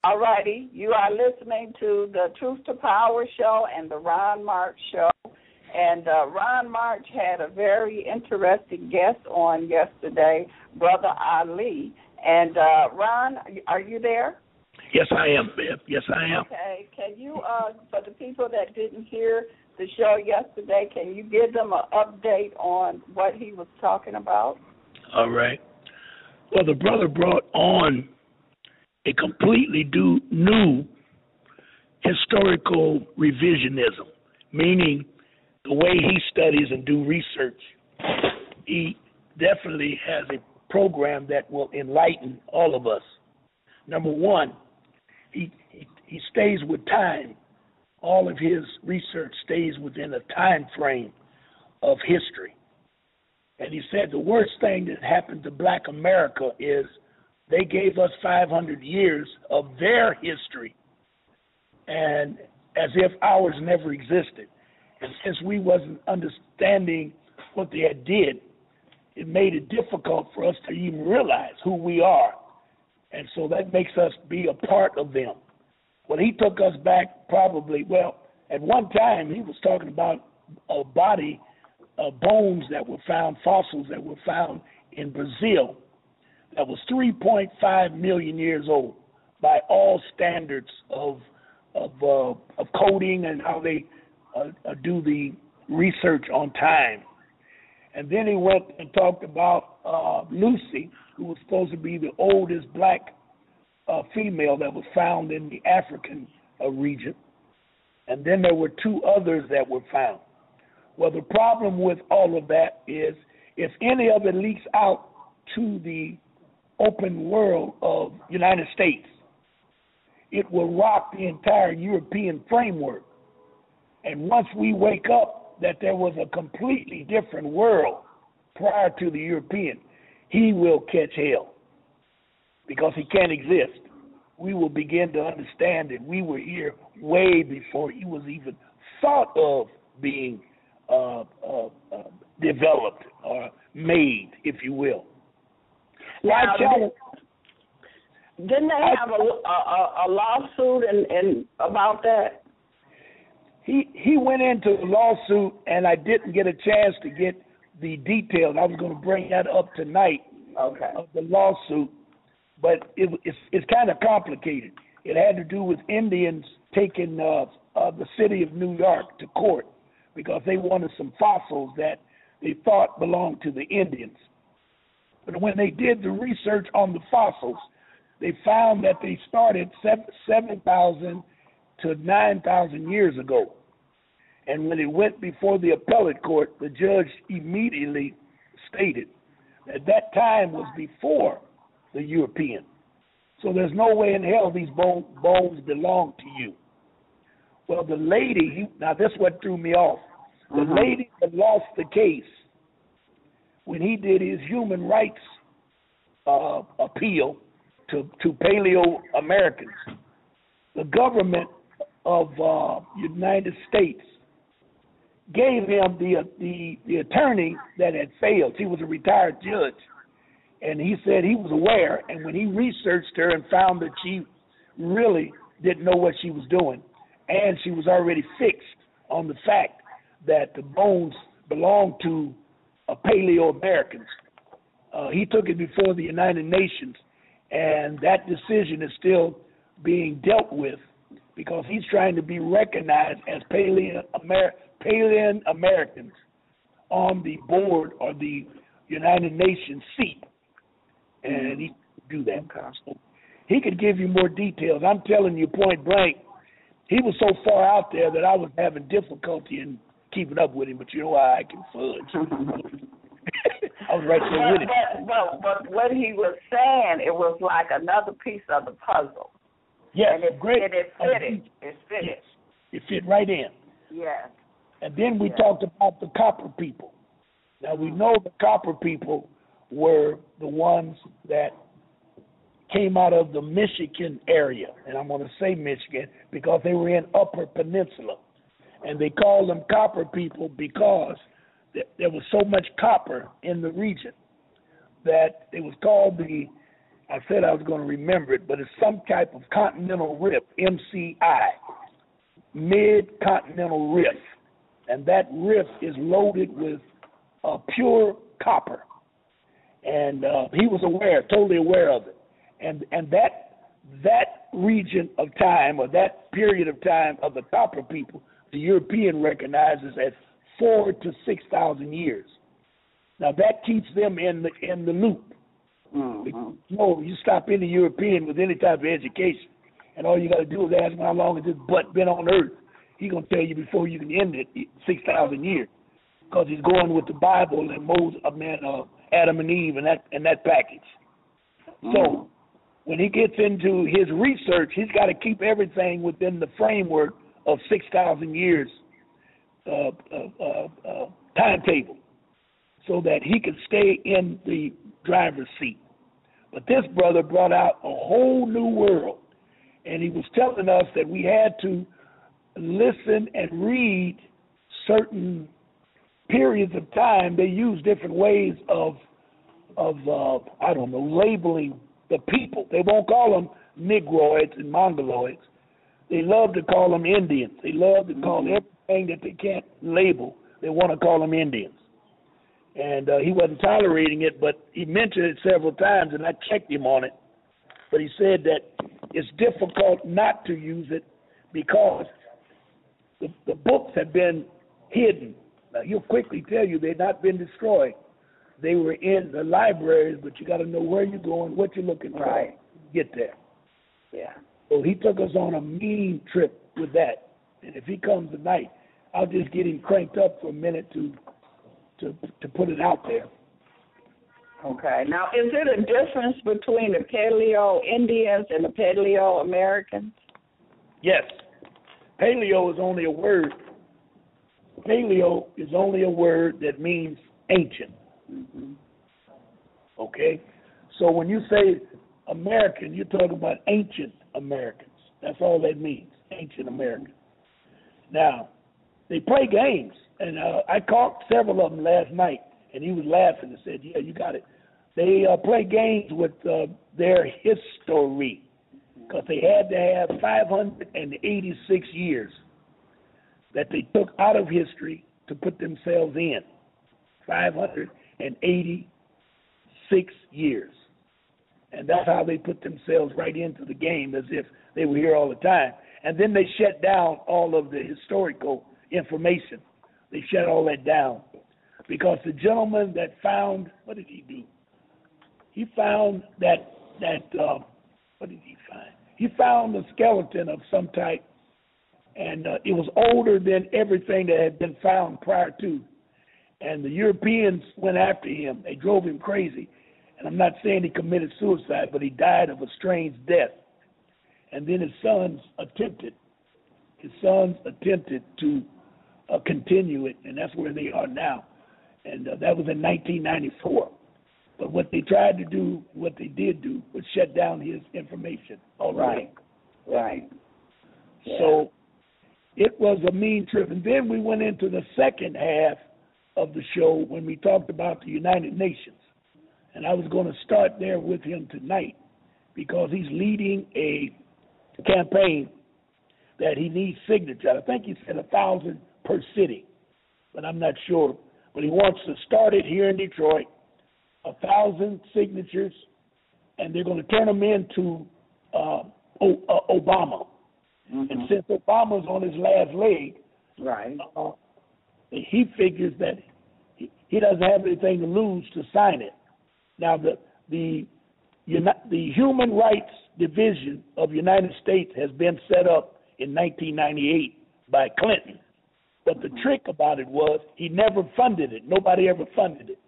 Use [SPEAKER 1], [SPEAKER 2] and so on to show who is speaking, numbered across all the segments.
[SPEAKER 1] All righty. You are listening to the Truth to Power show and the Ron March show. And Ron March had a very interesting guest on yesterday, Brother Ali. And Ron, are you there?
[SPEAKER 2] Yes, I am, Beth. Yes, I am.
[SPEAKER 1] Okay. Can you, for the people that didn't hear the show yesterday, can you give them an update on what he was talking about?
[SPEAKER 2] All right. Well, the brother brought on a completely new historical revisionism, meaning the way he studies and do research. He definitely has a program that will enlighten all of us. Number one, he stays with time. All of his research stays within a time frame of history. And he said the worst thing that happened to Black America is they gave us 500 years of their history, and as if ours never existed. And since we wasn't understanding what they had did, it made it difficult for us to even realize who we are. And so that makes us be a part of them. Well, he took us back probably, well, at one time he was talking about a body of bones that were found, fossils that were found in Brazil that was 3.5 million years old by all standards of coding and how they do the research on time. And then he went and talked about Lucy, who was supposed to be the oldest Black female that was found in the African region. And then there were two others that were found. Well, the problem with all of that is if any of it leaks out to the open world of United States, it will rock the entire European framework. And once we wake up that there was a completely different world prior to the European, he will catch hell because he can't exist. We will begin to understand that we were here way before he was even thought of being developed or made, if you will.
[SPEAKER 1] Now, didn't they have a lawsuit and about that?
[SPEAKER 2] He went into the lawsuit, and I didn't get a chance to get the details. I was going to bring that up tonight.
[SPEAKER 1] Okay.
[SPEAKER 2] Of the lawsuit, but it's kind of complicated. It had to do with Indians taking the city of New York to court because they wanted some fossils that they thought belonged to the Indians. But when they did the research on the fossils, they found that they started 7,000 to 9,000 years ago. And when it went before the appellate court, the judge immediately stated that that time was before the European. So there's no way in hell these bones belong to you. Well, the lady, now this is what threw me off. The lady that lost the case, when he did his human rights appeal to Paleo-Americans, the government of United States gave him the attorney that had failed. He was a retired judge, and he said he was aware, and when he researched her and found that she really didn't know what she was doing, and she was already fixed on the fact that the bones belonged to Paleo-Americans, he took it before the United Nations, and that decision is still being dealt with because he's trying to be recognized as Paleo-Americans on the board or the United Nations seat, and he do that. So he could give you more details. I'm telling you point blank, he was so far out there that I was having difficulty in keeping up with him, but you know how I can fudge. I was right there with him.
[SPEAKER 1] But what he was saying, it was like another piece of the puzzle.
[SPEAKER 2] Yes,
[SPEAKER 1] and it,
[SPEAKER 2] great.
[SPEAKER 1] And it fitted. It fitted.
[SPEAKER 2] Yes, it fit right in.
[SPEAKER 1] Yes.
[SPEAKER 2] And then we talked about the copper people. Now, we know the copper people were the ones that came out of the Michigan area, and I'm going to say Michigan because they were in Upper Peninsula. And they called them copper people because there was so much copper in the region that it was called the I said I was going to remember it, but it's some type of continental rift, MCI, mid-continental rift. And that rift is loaded with pure copper. And he was aware, totally aware of it. And that region of time, or that period of time of the copper people, the European recognizes as 4,000 to 6,000 years. Now that keeps them in the loop. You stop any European with any type of education, and all you got to do is ask him how long has this butt been on Earth. He's gonna tell you before you can end it 6,000 years, because he's going with the Bible and Moses, Adam and Eve, and that package. So when he gets into his research, he's got to keep everything within the framework of 6,000 years timetable, so that he can stay in the driver's seat. But this brother brought out a whole new world, and he was telling us that we had to listen and read certain periods of time. They use different ways of labeling the people. They won't call them Negroids and Mongoloids. They love to call them Indians. They love to call everything that they can't label. They want to call them Indians. And he wasn't tolerating it, but he mentioned it several times, and I checked him on it. But he said that it's difficult not to use it because the books have been hidden. Now, he'll quickly tell you they've not been destroyed. They were in the libraries, but you got to know where you're going, what you're looking for to get there.
[SPEAKER 1] Yeah.
[SPEAKER 2] So he took us on a mean trip with that. And if he comes tonight, I'll just get him cranked up for a minute to put it out there.
[SPEAKER 1] Okay. Now, is it a difference between the Paleo-Indians and the Paleo-Americans?
[SPEAKER 2] Yes. Paleo is only a word. Paleo is only a word that means ancient. Okay? So when you say American, you're talking about ancient Americans. That's all that means, ancient Americans. Now, they play games, and I caught several of them last night, and he was laughing and said, yeah, you got it. They play games with their history, because they had to have 586 years that they took out of history to put themselves in. 586 years. And that's how they put themselves right into the game, as if they were here all the time. And then they shut down all of the historical information. They shut all that down. Because the gentleman that found, what did he do? He found what did he find? He found a skeleton of some type, and it was older than everything that had been found prior to. And the Europeans went after him. They drove him crazy. And I'm not saying he committed suicide, but he died of a strange death. And then his sons attempted to continue it, and that's where they are now. And that was in 1994. But what they tried to do, what they did do, was shut down his information already.
[SPEAKER 1] Right. Yeah.
[SPEAKER 2] So it was a mean trip. And then we went into the second half of the show when we talked about the United Nations. And I was going to start there with him tonight because he's leading a campaign that he needs signatures. I think he said 1,000 per city, but I'm not sure. But he wants to start it here in Detroit, 1,000 signatures, and they're going to turn them into Obama. And since Obama's on his last leg, he figures that he doesn't have anything to lose to sign it. Now, the Human Rights Division of the United States has been set up in 1998 by Clinton. But the trick about it was he never funded it. Nobody ever funded it.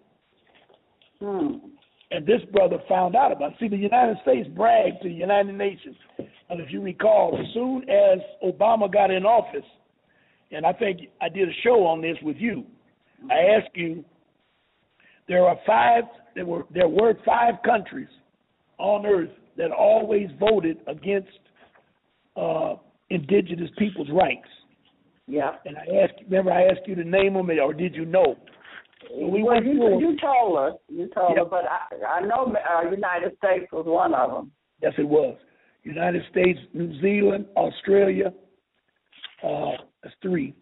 [SPEAKER 2] And this brother found out about it. See, the United States bragged to the United Nations. And if you recall, as soon as Obama got in office, and I think I did a show on this with you, I asked you, there were 5 countries on earth that always voted against indigenous people's rights.
[SPEAKER 1] Yeah.
[SPEAKER 2] And I asked you to name them, or did you know?
[SPEAKER 1] Well, you told us. But I know United States was one of them.
[SPEAKER 2] Yes, it was. United States, New Zealand, Australia. That's 3.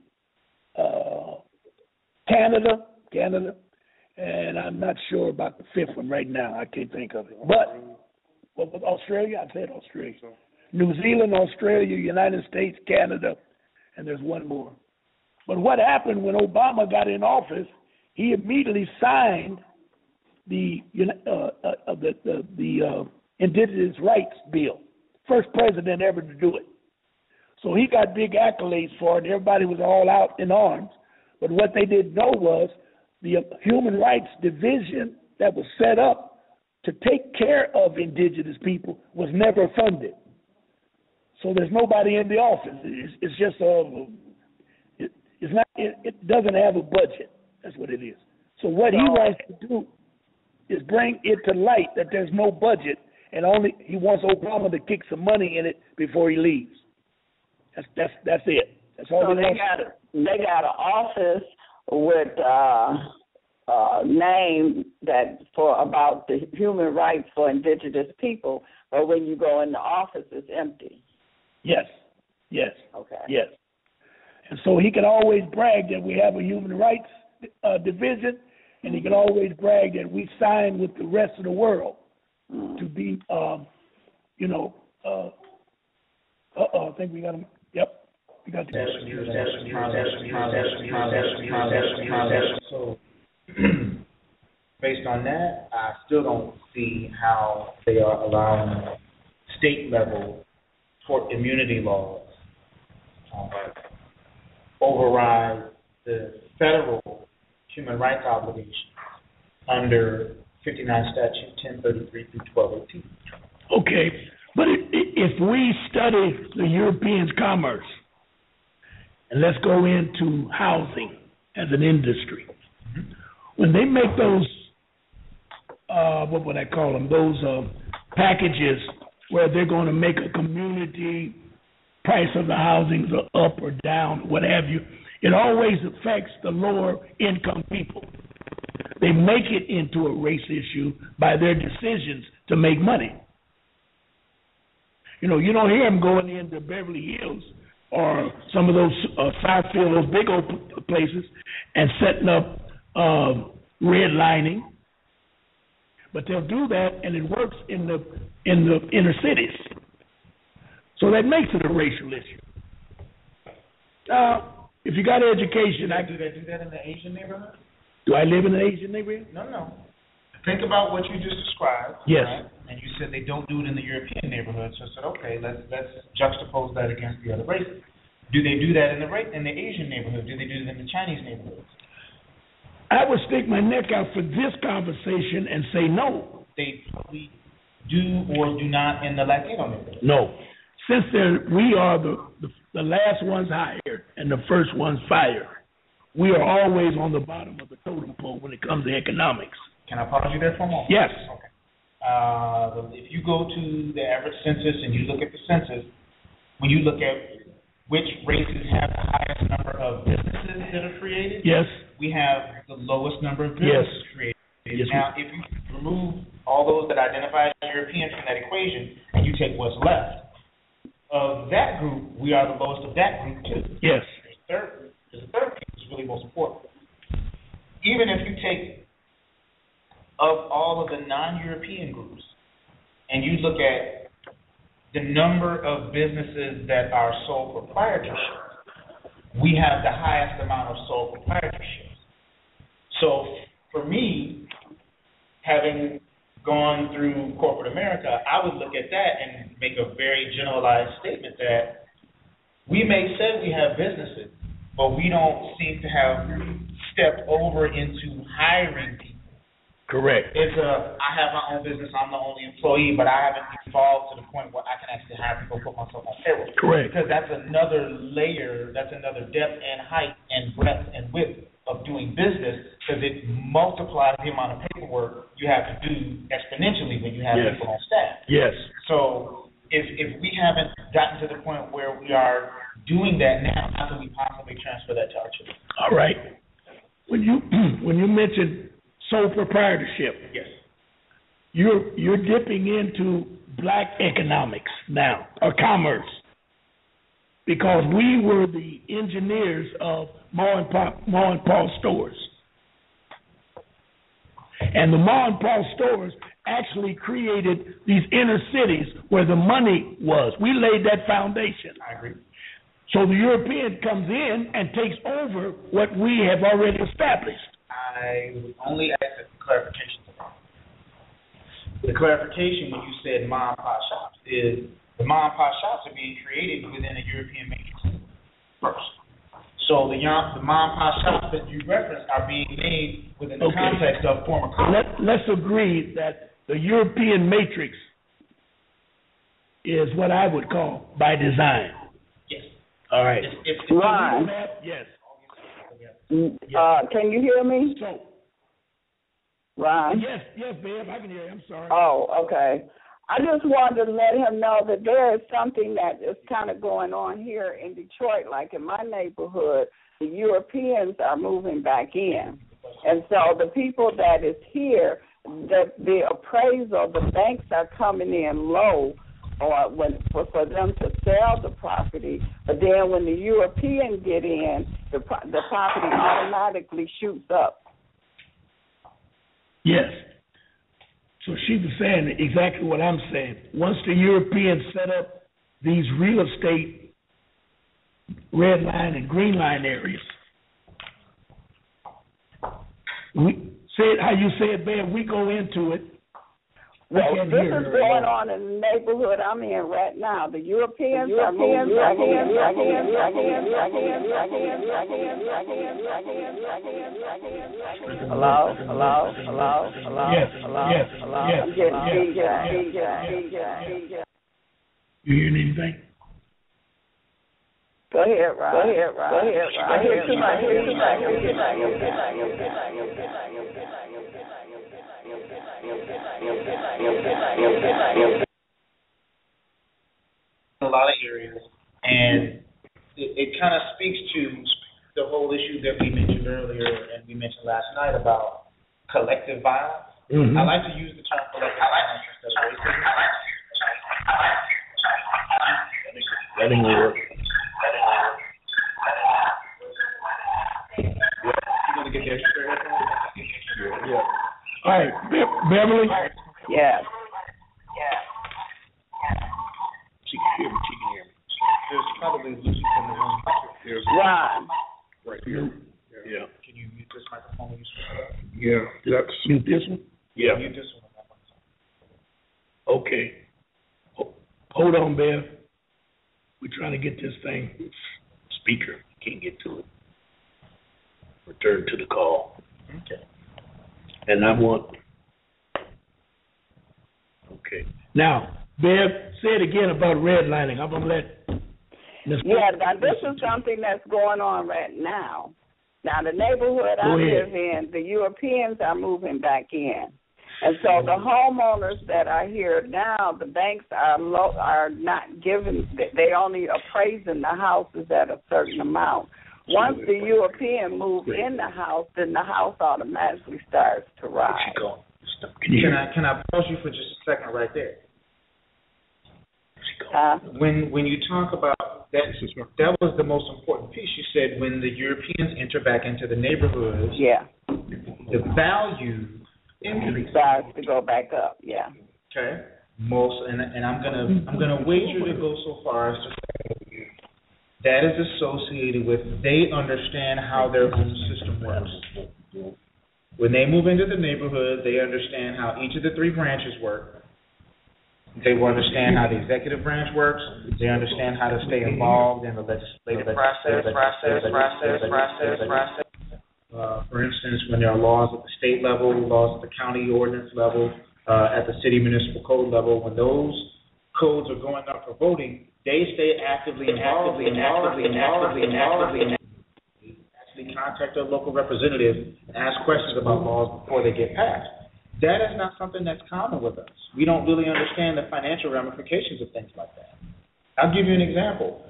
[SPEAKER 2] Canada, and I'm not sure about the 5th one right now. I can't think of it. But what was Australia? I said Australia. New Zealand, Australia, United States, Canada, and there's one more. But what happened when Obama got in office? He immediately signed the Indigenous Rights Bill, first president ever to do it. So he got big accolades for it. Everybody was all out in arms. But what they didn't know was the Human Rights Division that was set up to take care of indigenous people was never funded. So there's nobody in the office. It's just it doesn't have a budget. That's what it is. So what he wants to do is bring it to light that there's no budget, and he wants Obama to kick some money in it before he leaves. That's it. That's all. So
[SPEAKER 1] they got an office with name that for about the human rights for indigenous people, but when you go in the office, it's empty.
[SPEAKER 2] Yes.
[SPEAKER 1] Okay.
[SPEAKER 2] Yes. And so he can always brag that we have a human rights division, and he can always brag that we signed with the rest of the world to be, I think we got him. Yep. We got the
[SPEAKER 3] So, based on that, I still don't see how they are allowing state level tort immunity laws override the federal human rights obligations under 59 Statute 1033 through 1218.
[SPEAKER 2] Okay, but if we study the Europeans' commerce, and let's go into housing as an industry, when they make those, what would I call them, those packages where they're going to make a community price of the housings up or down, what have you, it always affects the lower income people. They make it into a race issue by their decisions to make money. You don't hear them going into Beverly Hills or some of those Southfield, those big old places, and setting up redlining. But they'll do that, and it works in the inner cities. So that makes it a racial issue. If you got education,
[SPEAKER 3] do they do that in the Asian neighborhood?
[SPEAKER 2] Do I live in an Asian neighborhood?
[SPEAKER 3] No. Think about what you just described.
[SPEAKER 2] Yes.
[SPEAKER 3] Right? And you said they don't do it in the European neighborhood. So I said, okay, let's juxtapose that against the other races. Do they do that in the Asian neighborhood? Do they do it in the Chinese neighborhoods?
[SPEAKER 2] I would stick my neck out for this conversation and say no.
[SPEAKER 3] They probably do or do not in the Latino neighborhood.
[SPEAKER 2] No. Since we are the last ones hired and the first ones fired, we are always on the bottom of the totem pole when it comes to economics.
[SPEAKER 3] Can I pause you there for a moment?
[SPEAKER 2] Yes.
[SPEAKER 3] Okay. If you go to the average census and you look at the census, when you look at which races have the highest number of businesses that are created,
[SPEAKER 2] yes,
[SPEAKER 3] we have the lowest number of businesses created. Yes. Now, if you remove all those that identify as European from that equation and you take what's left, of that group, we are the lowest of that group too.
[SPEAKER 2] Yes.
[SPEAKER 3] There's a third piece that's really most important. Even if you take of all of the non-European groups and you look at the number of businesses that are sole proprietorships, we have the highest amount of sole proprietorships. So for me, having gone through corporate America, I would look at that and make a very generalized statement that we may say we have businesses, but we don't seem to have stepped over into hiring people.
[SPEAKER 2] Correct.
[SPEAKER 3] I have my own business, I'm the only employee, but I haven't evolved to the point where I can actually hire people, put myself on payroll.
[SPEAKER 2] Correct.
[SPEAKER 3] Because that's another layer, that's another depth and height and breadth and width of doing business, because it multiplies the amount of paperwork you have to do exponentially when you have people on staff.
[SPEAKER 2] Yes.
[SPEAKER 3] So if we haven't gotten to the point where we are doing that now, how can we possibly transfer that to our children?
[SPEAKER 2] All right. when you mention sole proprietorship,
[SPEAKER 3] Yes.
[SPEAKER 2] you're dipping into black economics now, or commerce, because we were the engineers of Ma and Pa stores. And the Ma and Pa stores actually created these inner cities where the money was. We laid that foundation.
[SPEAKER 3] I agree.
[SPEAKER 2] So the European comes in and takes over what we have already established.
[SPEAKER 3] I would only ask a clarification to that. The clarification when you said mom and pop shops is the mom and pop shops are being created within a European matrix first. So the mom and pop shops that you referenced are being made within the context of former colonies.
[SPEAKER 2] Let's agree that the European matrix is what I would call by design.
[SPEAKER 3] Yes.
[SPEAKER 2] All right.
[SPEAKER 1] Ron.
[SPEAKER 2] Yes.
[SPEAKER 1] Can you hear me?
[SPEAKER 2] So,
[SPEAKER 1] Ron?
[SPEAKER 2] Yes, babe, I can hear you. I'm sorry.
[SPEAKER 1] Oh, okay. I just wanted to let him know that there is something that is kind of going on here in Detroit. Like in my neighborhood, the Europeans are moving back in. And so the people that is here, the appraisal, the banks are coming in low for them to sell the property. But then when the Europeans get in, the property automatically shoots up.
[SPEAKER 2] Yes. So she was saying exactly what I'm saying. Once the Europeans set up these real estate red line and green line areas, we say it how you say it, man. We go into it.
[SPEAKER 1] Well, this is going on in the neighborhood I'm in right now. The Europeans are moving back in. Hello?
[SPEAKER 2] Yes.
[SPEAKER 1] I'm getting DJ.
[SPEAKER 2] You hearing anything?
[SPEAKER 1] Go ahead, Ron. I hear too much.
[SPEAKER 3] A lot of areas, and it kind of speaks to the whole issue that we mentioned earlier and we mentioned last night about collective violence.
[SPEAKER 2] Mm-hmm.
[SPEAKER 3] I like to use the term collective violence instead of racism.
[SPEAKER 2] That ain't gonna work.
[SPEAKER 3] You want to get the extra headphones?
[SPEAKER 2] Yeah. All right, Beverly.
[SPEAKER 1] Yes.
[SPEAKER 2] She can hear me.
[SPEAKER 3] There's probably Lucy from the room.
[SPEAKER 1] Ron.
[SPEAKER 2] Right here. Yeah.
[SPEAKER 3] Can you mute this microphone when you speak?
[SPEAKER 2] Yeah. That's mute this one. Yeah.
[SPEAKER 3] Mute this one.
[SPEAKER 2] Okay. Hold on, Bev. We're trying to get this thing. Speaker. Can't get to it. Return to the call.
[SPEAKER 3] Okay.
[SPEAKER 2] And I want. Okay. Now, Bev, say it again about redlining. I'm gonna let.
[SPEAKER 1] Yeah, now this is something that's going on right now. Now, the neighborhood I live in, the Europeans are moving back in. And so the homeowners that are here now, the banks are not giving, they only appraising the houses at a certain amount. Once the European move in the house, then the house automatically starts to rise.
[SPEAKER 3] Can I pause you for just a second right there? When you talk about that was the most important piece. You said when the Europeans enter back into the neighborhoods, the value increases.
[SPEAKER 1] Starts to go back up,
[SPEAKER 3] Okay. And I'm gonna wager to go so far as to say that is associated with they understand how their own system works. When they move into the neighborhood, they understand how each of the three branches work. They will understand how the executive branch works. They understand how to stay involved in the legislative process. For instance, when there are laws at the state level, laws at the county ordinance level, at the city municipal code level, when those codes are going up for voting, they stay actively involved and actually contact their local representative and ask questions about laws before they get passed. That is not something that's common with us. We don't really understand the financial ramifications of things like that. I'll give you an example.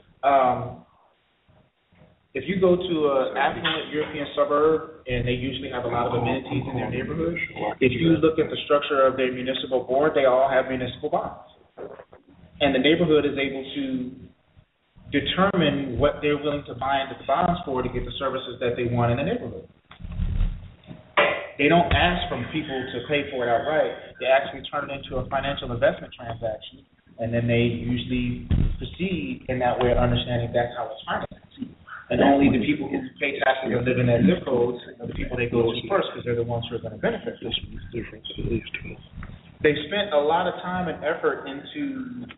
[SPEAKER 3] If you go to an affluent European suburb, and they usually have a lot of amenities in their neighborhood, if you look at the structure of their municipal board, they all have municipal bonds. And the neighborhood is able to determine what they're willing to buy into the bonds for to get the services that they want in the neighborhood. They don't ask from people to pay for it outright. They actually turn it into a financial investment transaction, and then they usually proceed in that way of understanding that's how it's financed. And only the people who pay taxes and live in that zip code are the people they go to first, because they're the ones who are going to benefit. They spent a lot of time and effort into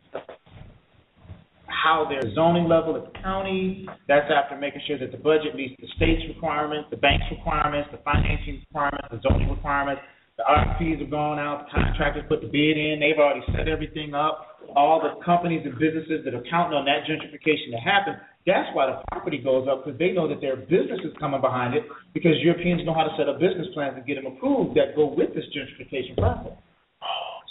[SPEAKER 3] how their zoning level at the county. That's after making sure that the budget meets the state's requirements, the bank's requirements, the financing requirements, the zoning requirements. The RFPs have gone out, the contractors put the bid in, they've already set everything up. All the companies and businesses that are counting on that gentrification to happen, that's why the property goes up, because they know that there are businesses coming behind it, because Europeans know how to set up business plans and get them approved that go with this gentrification process.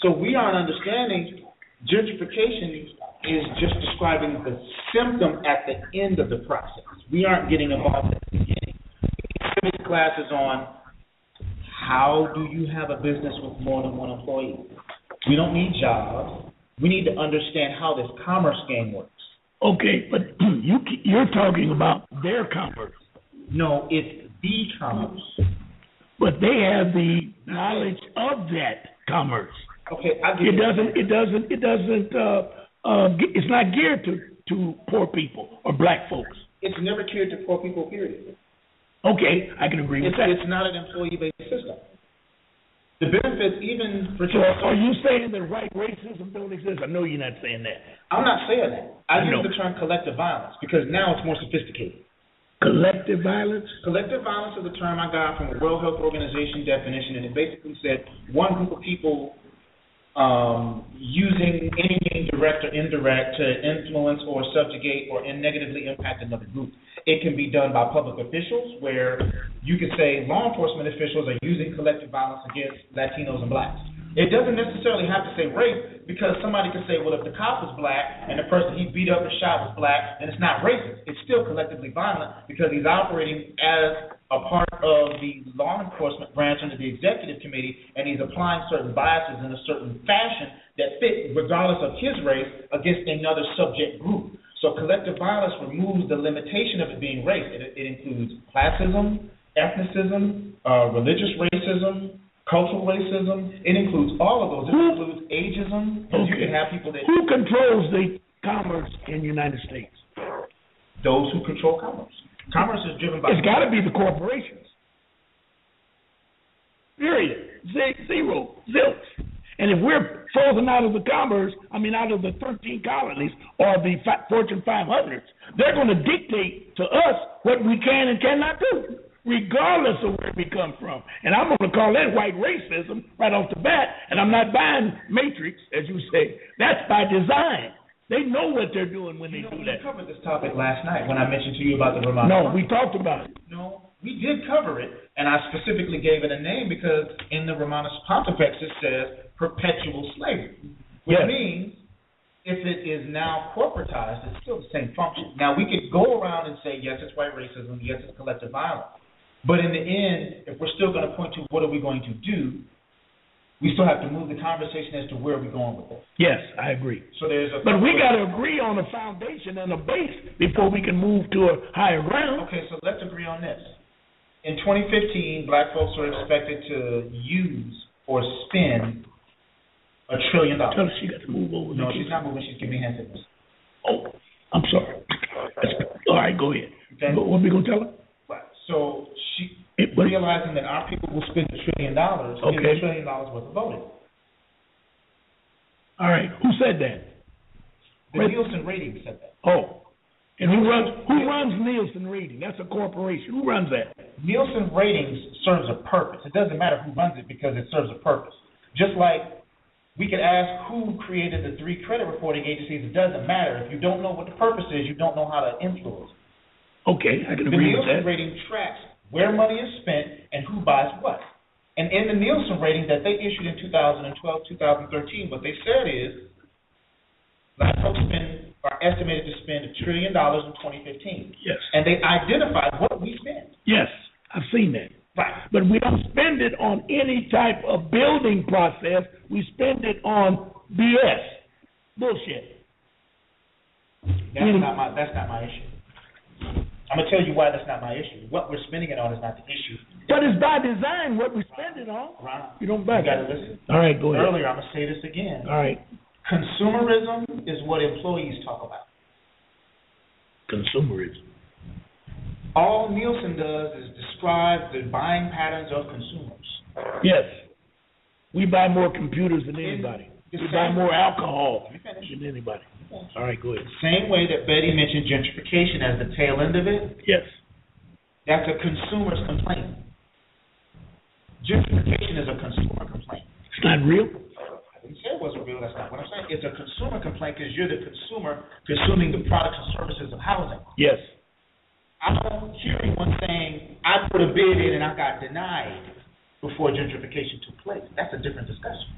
[SPEAKER 3] So we aren't understanding gentrification is just describing the symptom at the end of the process. We aren't getting involved at the beginning. Civics classes on how do you have a business with more than one employee. We don't need jobs. We need to understand how this commerce game works.
[SPEAKER 2] Okay, but you're talking about their commerce.
[SPEAKER 3] No, it's the commerce.
[SPEAKER 2] But they have the knowledge of that commerce.
[SPEAKER 3] Okay,
[SPEAKER 2] it's not geared to poor people or black folks.
[SPEAKER 3] It's never geared to poor people, period.
[SPEAKER 2] Okay, I can agree with that.
[SPEAKER 3] It's not an employee-based system. The benefits, even for...
[SPEAKER 2] So are you saying that white racism don't exist? I know you're not saying that.
[SPEAKER 3] I'm not saying that. I use the term collective violence because now it's more sophisticated.
[SPEAKER 2] Collective violence?
[SPEAKER 3] Collective violence is a term I got from the World Health Organization definition, and it basically said one group of people using any means, direct or indirect, to influence or subjugate or negatively impact another group. It can be done by public officials, where you could say law enforcement officials are using collective violence against Latinos and blacks. It doesn't necessarily have to say race, because somebody could say, well, if the cop was black and the person he beat up and shot was black, then it's not racist. It's still collectively violent because he's operating as a part of the law enforcement branch under the executive committee, and he's applying certain biases in a certain fashion that fit, regardless of his race, against another subject group. So collective violence removes the limitation of it being race. It includes classism, ethnicism, religious racism, cultural racism. It includes all of those. It includes ageism, because you can have people that...
[SPEAKER 2] Who controls the commerce in the United States?
[SPEAKER 3] Those who control commerce. Commerce is driven by...
[SPEAKER 2] It's got to be the corporations. Period. Zero. Zilch. And if we're frozen out of the commerce, out of the 13 colonies or the Fortune 500s, they're going to dictate to us what we can and cannot do, regardless of where we come from. And I'm going to call that white racism right off the bat, and I'm not buying Matrix, as you say. That's by design. They know what they're doing when they do that.
[SPEAKER 3] We covered this topic last night when I mentioned to you about the Ramada.
[SPEAKER 2] No, we talked about it.
[SPEAKER 3] No, we did cover it, and I specifically gave it a name because in the Romanus Pontifex it says perpetual slavery, which means if it is now corporatized, it's still the same function. Now, we could go around and say, yes, it's white racism, yes, it's collective violence. But in the end, if we're still going to point to what are we going to do, we still have to move the conversation as to where we're going with this.
[SPEAKER 2] Yes, I agree.
[SPEAKER 3] So
[SPEAKER 2] but we got to agree on a foundation and a base before we can move to a higher ground.
[SPEAKER 3] Okay, so let's agree on this. In 2015, black folks are expected to use or spend $1 trillion.
[SPEAKER 2] Tell her she got to move over.
[SPEAKER 3] No, she's not moving. She's giving me hand signals.
[SPEAKER 2] Oh, I'm sorry. All right, go ahead.
[SPEAKER 3] Okay.
[SPEAKER 2] What are we going to tell her?
[SPEAKER 3] Right. So realizing that our people will spend $1 trillion, is $1 trillion worth of voting.
[SPEAKER 2] All right. Who said that?
[SPEAKER 3] The Nielsen Ratings said that.
[SPEAKER 2] Oh. And who runs Nielsen Rating? That's a corporation. Who runs that?
[SPEAKER 3] Nielsen Ratings serves a purpose. It doesn't matter who runs it because it serves a purpose. Just like we could ask who created the 3 credit reporting agencies. It doesn't matter. If you don't know what the purpose is, you don't know how to influence.
[SPEAKER 2] Okay, I can agree with that.
[SPEAKER 3] The Nielsen Rating tracks where money is spent and who buys what. And in the Nielsen Rating that they issued in 2012, 2013, what they said is black folks spend are estimated to spend $1 trillion in 2015.
[SPEAKER 2] Yes.
[SPEAKER 3] And they identified what we spend.
[SPEAKER 2] Yes, I've seen that.
[SPEAKER 3] Right.
[SPEAKER 2] But we don't spend it on any type of building process. We spend it on BS. Bullshit.
[SPEAKER 3] That's not my issue. I'm going to tell you why that's not my issue. What we're spending it on is not the issue.
[SPEAKER 2] But it's by design what we spend it on.
[SPEAKER 3] Ron,
[SPEAKER 2] you don't buy
[SPEAKER 3] you got to listen.
[SPEAKER 2] All right, go ahead.
[SPEAKER 3] Earlier, I'm going to say this again.
[SPEAKER 2] All right.
[SPEAKER 3] Consumerism is what employees talk about.
[SPEAKER 2] Consumerism.
[SPEAKER 3] All Nielsen does is describe the buying patterns of consumers.
[SPEAKER 2] Yes. We buy more computers than anybody. We buy more alcohol than anybody. All right, go ahead.
[SPEAKER 3] Same way that Betty mentioned gentrification as the tail end of it.
[SPEAKER 2] Yes.
[SPEAKER 3] That's a consumer's complaint. Gentrification is a consumer complaint.
[SPEAKER 2] It's not real?
[SPEAKER 3] I didn't say it wasn't real. That's not what I'm saying. It's a consumer complaint because you're the consumer consuming the products and services of housing.
[SPEAKER 2] Yes.
[SPEAKER 3] I don't hear anyone saying, I put a bid in and I got denied before gentrification took place. That's a different discussion.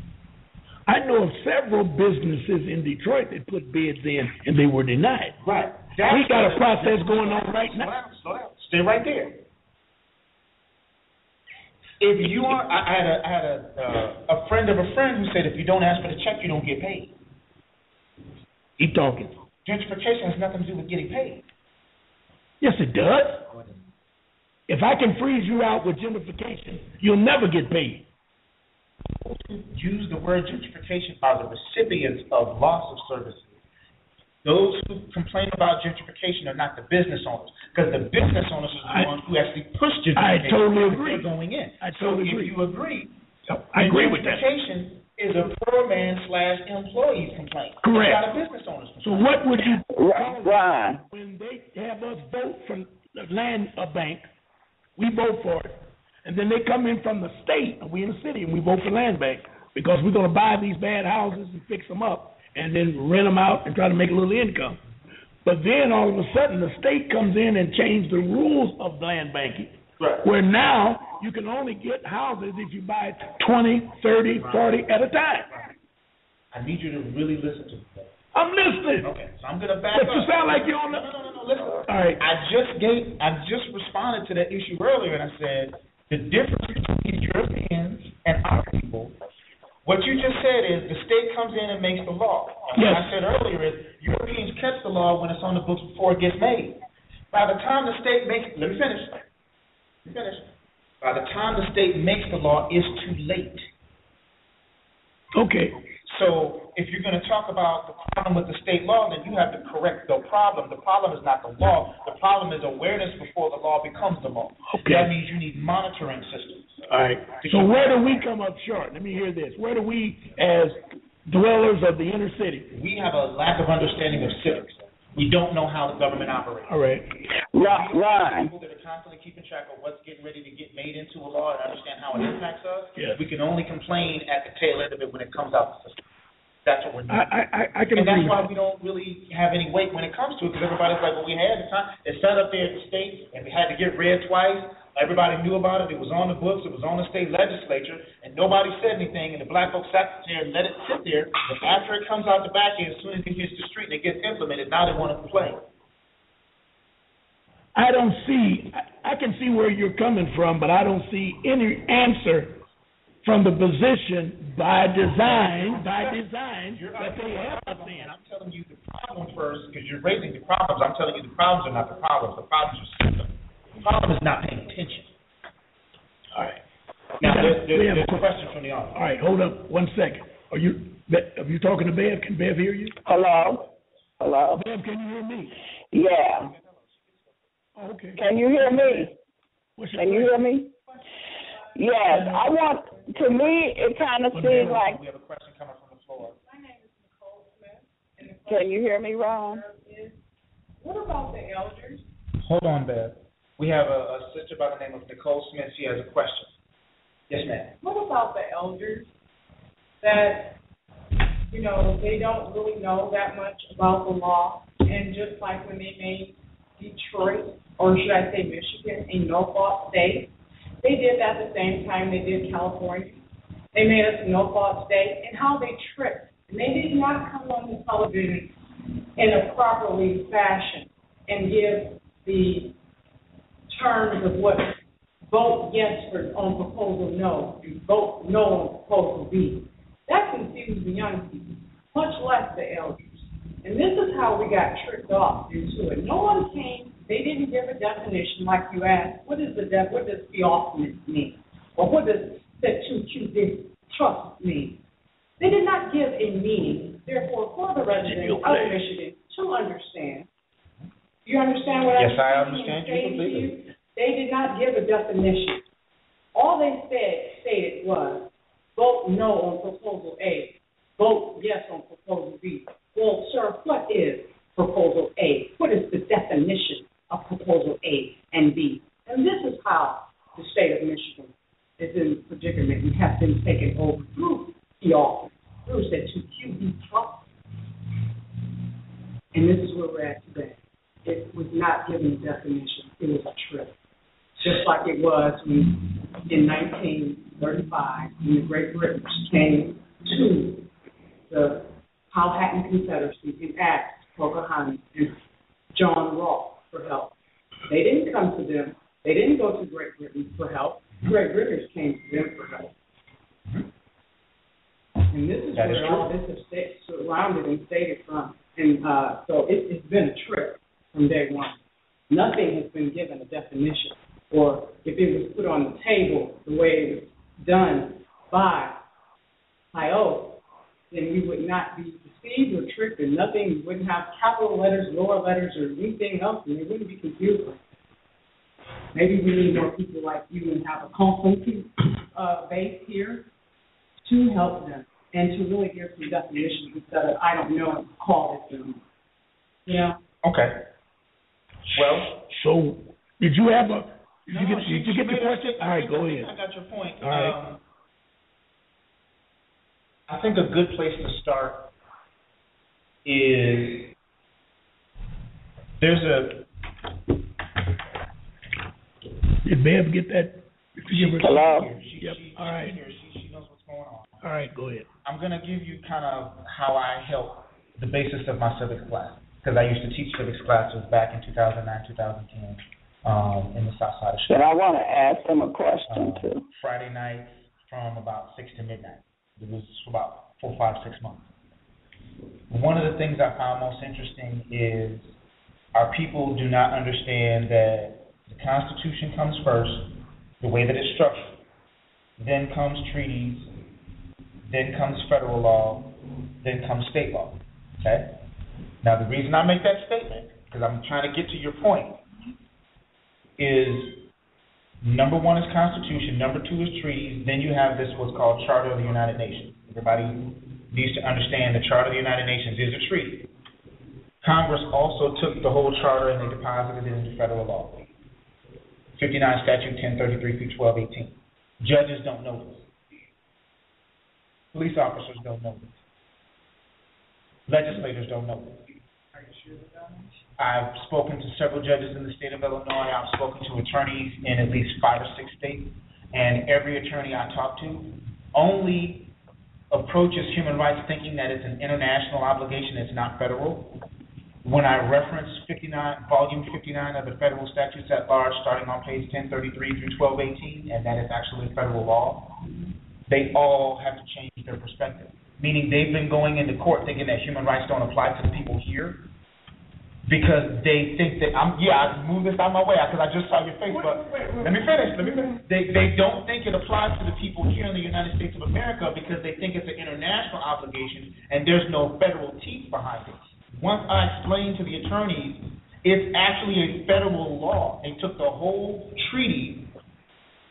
[SPEAKER 2] I know of several businesses in Detroit that put bids in and they were denied.
[SPEAKER 3] Right.
[SPEAKER 2] We got a process going on right now.
[SPEAKER 3] Slow down. Stay right there. If you are, I had a friend of a friend who said if you don't ask for the check, you don't get paid.
[SPEAKER 2] Keep talking.
[SPEAKER 3] Gentrification has nothing to do with getting paid.
[SPEAKER 2] Yes, it does. If I can freeze you out with gentrification, you'll never get paid.
[SPEAKER 3] Those who use the word gentrification are the recipients of loss of services. Those who complain about gentrification are not the business owners, because the business owners are the ones who actually push gentrification.
[SPEAKER 2] I totally agree.
[SPEAKER 3] They're going in.
[SPEAKER 2] I totally agree.
[SPEAKER 3] If you agree,
[SPEAKER 2] I agree with that.
[SPEAKER 3] Gentrification is a poor man / employee's complaint.
[SPEAKER 2] Correct.
[SPEAKER 3] It's not a business owner's complaint.
[SPEAKER 2] So what would you
[SPEAKER 1] Ron,
[SPEAKER 2] when they have us vote from the land bank? We vote for it. And then they come in from the state, and we in the city, and we vote for land bank because we're going to buy these bad houses and fix them up and then rent them out and try to make a little income. But then all of a sudden the state comes in and changes the rules of land banking,
[SPEAKER 3] right,
[SPEAKER 2] where now you can only get houses if you buy 20, 30, 40 at a time.
[SPEAKER 3] I need you to really listen to me.
[SPEAKER 2] I'm listening.
[SPEAKER 3] Okay, so I'm going to back
[SPEAKER 2] but
[SPEAKER 3] up.
[SPEAKER 2] You sound like you're on the...
[SPEAKER 3] No, listen.
[SPEAKER 2] All right.
[SPEAKER 3] I just responded to that issue earlier, and I said the difference between Europeans and our people, what you just said is the state comes in and makes the law. And what I said earlier is Europeans catch the law when it's on the books before it gets made. By the time the state makes... Let me finish. By the time the state makes the law, it's too late.
[SPEAKER 2] Okay.
[SPEAKER 3] So if you're going to talk about the problem with the state law, then you have to correct the problem. The problem is not the law. The problem is awareness before the law becomes the law.
[SPEAKER 2] Okay.
[SPEAKER 3] That means you need monitoring systems.
[SPEAKER 2] All right. So where do we come up short? Let me hear this. Where do we, as dwellers of the inner city?
[SPEAKER 3] We have a lack of understanding of civics. We don't know how the government operates.
[SPEAKER 2] All right.
[SPEAKER 1] Ron.
[SPEAKER 3] People that are constantly keeping track of what's getting ready to get made into a law and understand how it impacts us.
[SPEAKER 2] Yes.
[SPEAKER 3] We can only complain at the tail end of it when it comes out the system. That's what we're doing.
[SPEAKER 2] I can
[SPEAKER 3] and
[SPEAKER 2] agree
[SPEAKER 3] that's why
[SPEAKER 2] with
[SPEAKER 3] we don't really have any weight when it comes to it, because everybody's like, well, we had the time. It sat up there at the state, and we had to get read twice. Everybody knew about it. It was on the books. It was on the state legislature, and nobody said anything, and the black folks sat there and let it sit there. But after it comes out the back end, as soon as it hits the street and it gets implemented, now they want to complain.
[SPEAKER 2] I don't see, I can see where you're coming from, but I don't see any answer from the position by design that they have us in.
[SPEAKER 3] I'm telling you the problem first, because you're raising the problems. I'm telling you the problems are not the problems. The problems are system. The problem is not paying attention.
[SPEAKER 2] All right.
[SPEAKER 3] Now, there's a question from the audience.
[SPEAKER 2] All right, hold up 1 second. Are you talking to Bev? Can Bev hear you?
[SPEAKER 1] Hello?
[SPEAKER 2] Bev, can you hear me?
[SPEAKER 1] Yeah.
[SPEAKER 2] Oh, okay.
[SPEAKER 1] Can you hear me?
[SPEAKER 2] Can
[SPEAKER 1] you hear me? Yes. To me, it kind of seems like...
[SPEAKER 3] We have a question coming from the floor.
[SPEAKER 4] My name is Nicole Smith.
[SPEAKER 1] Can you hear me, Ron?
[SPEAKER 4] What about the elders?
[SPEAKER 3] Hold on, Bev. We have a sister by the name of Nicole Smith. She has a question. Yes, ma'am.
[SPEAKER 4] What about the elders that, they don't really know that much about the law? And just like when they made Detroit, or should I say Michigan, a no-fault state, they did that at the same time they did California. They made us a no-fault state, and how they tripped. And they did not come on the television in a properly fashion and give the terms of what vote yes on proposal no and vote no on proposal B. That confused the young people, much less the elders. And this is how we got tricked off into it. No one came, they didn't give a definition like you asked. What does theophany mean? Or what does the trust mean? They did not give a meaning. Therefore, for the residents of Michigan to understand, you understand what I'm saying?
[SPEAKER 3] Yes, I understand you completely.
[SPEAKER 4] They did not give a definition. All they stated was, vote no on proposal A, vote yes on proposal B. Well, sir, what is proposal A? What is the definition of proposal A and B? And this is how the state of Michigan is in predicament and has been taken over through theophany, through the QB trust. And this is where we're at today. It was not given a definition. It was a trick. Just like it was when, in 1935, when the Great Britons came to the Powhatan Confederacy and asked Pocahontas and John Rolfe for help. They didn't come to them. They didn't go to Great Britain for help. Great Britons came to them for help. And this is where all this is surrounded and stated from. And so it's been a trick from day one. Nothing has been given a definition. Or if it was put on the table the way it was done by PaleoAmericans, then we would not be deceived or tricked or nothing. We wouldn't have capital letters, lower letters, or anything else, and it wouldn't be confusing. Maybe we need more people like you and have a consulting base here to help them and to really give some definitions instead of, I don't know, and call it them. Yeah.
[SPEAKER 3] Okay. Well.
[SPEAKER 2] So, did you have a... Did you get the question? All right, go ahead.
[SPEAKER 3] I got your point.
[SPEAKER 2] All right.
[SPEAKER 3] I think a good place to start is there's a...
[SPEAKER 2] Did Bev get that?
[SPEAKER 1] Hello?
[SPEAKER 2] Yep. All right.
[SPEAKER 3] She knows what's going on.
[SPEAKER 2] All right, go ahead.
[SPEAKER 3] I'm going to give you kind of how I help the basis of my civics class, because I used to teach civics classes back in 2009, 2010 in the south side of Chicago.
[SPEAKER 1] And I want to ask them a question, too.
[SPEAKER 3] Friday nights from about 6 to midnight. It was about 4, 5, 6 months. One of the things I found most interesting is our people do not understand that the Constitution comes first, the way that it's structured. Then comes treaties, then comes federal law, then comes state law. Okay? Now, the reason I make that statement, because I'm trying to get to your point, is number 1 is Constitution, number 2 is treaties, then you have this what's called Charter of the United Nations. Everybody needs to understand the Charter of the United Nations is a treaty. Congress also took the whole charter and they deposited it into federal law. 59 Statute 1033 through 1218. Judges don't know this. Police officers don't know this. Legislators don't know this. I've spoken to several judges in the state of Illinois. I've spoken to attorneys in at least 5 or 6 states, and every attorney I talk to only approaches human rights thinking that it's an international obligation, it's not federal. When I reference volume 59 of the federal statutes at large, starting on page 1033 through 1218, and that is actually federal law, they all have to change their perspective. Meaning they've been going into court thinking that human rights don't apply to the people here, because they think that I moved this out of my way because I just saw your face, but let me finish. They don't think it applies to the people here in the United States of America because they think it's an international obligation and there's no federal teeth behind it. Once I explained to the attorneys, it's actually a federal law. They took the whole treaty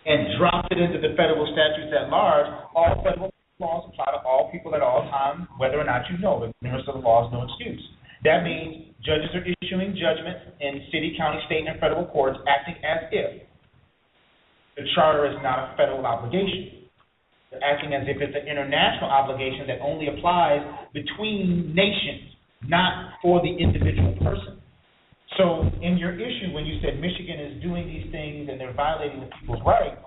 [SPEAKER 3] and dropped it into the federal statutes at large. All federal laws apply to all people at all times, whether or not you know. Ignorance of the law is no excuse. That means judges are issuing judgments in city, county, state, and federal courts acting as if the charter is not a federal obligation. They're acting as if it's an international obligation that only applies between nations, not for the individual person. So in your issue, when you said Michigan is doing these things and they're violating the people's rights,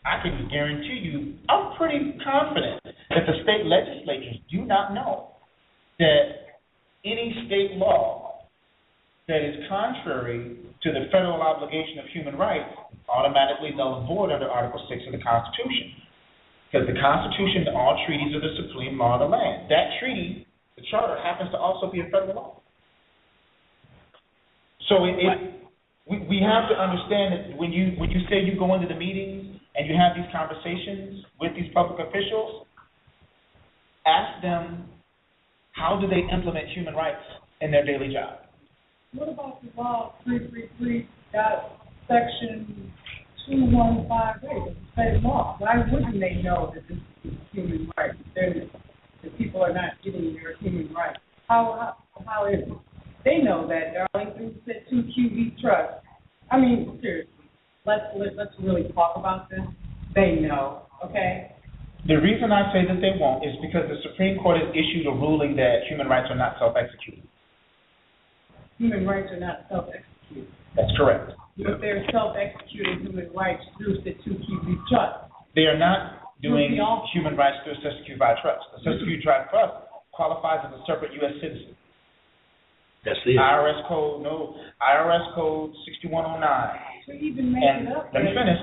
[SPEAKER 3] I can guarantee you, I'm pretty confident that the state legislatures do not know that any state law that is contrary to the federal obligation of human rights automatically null and void under Article 6 of the Constitution. Because the Constitution and all treaties are the supreme law of the land. That treaty, the Charter, happens to also be a federal law. So we have to understand that when you say you go into the meetings and you have these conversations with these public officials, ask them, how do they implement human rights in their daily job?
[SPEAKER 4] What about the law 333, section 215A, the state law? Why wouldn't they know that this is human rights? That people are not getting their human rights. How is it? They know that Darlington said 2QB trust. I mean, seriously, let's really talk about this. They know, okay?
[SPEAKER 3] The reason I say that they won't is because the Supreme Court has issued a ruling that human rights are not self-executing.
[SPEAKER 4] Human rights are not self-executing.
[SPEAKER 3] That's correct.
[SPEAKER 4] But they're self-executing human rights through the 2QB trust.
[SPEAKER 3] They are not doing human rights through a Cestui trust. The Cestui trust qualifies as a separate U.S. citizen.
[SPEAKER 2] That's it.
[SPEAKER 3] IRS code 6109.
[SPEAKER 4] So even make it up.
[SPEAKER 3] Let me finish.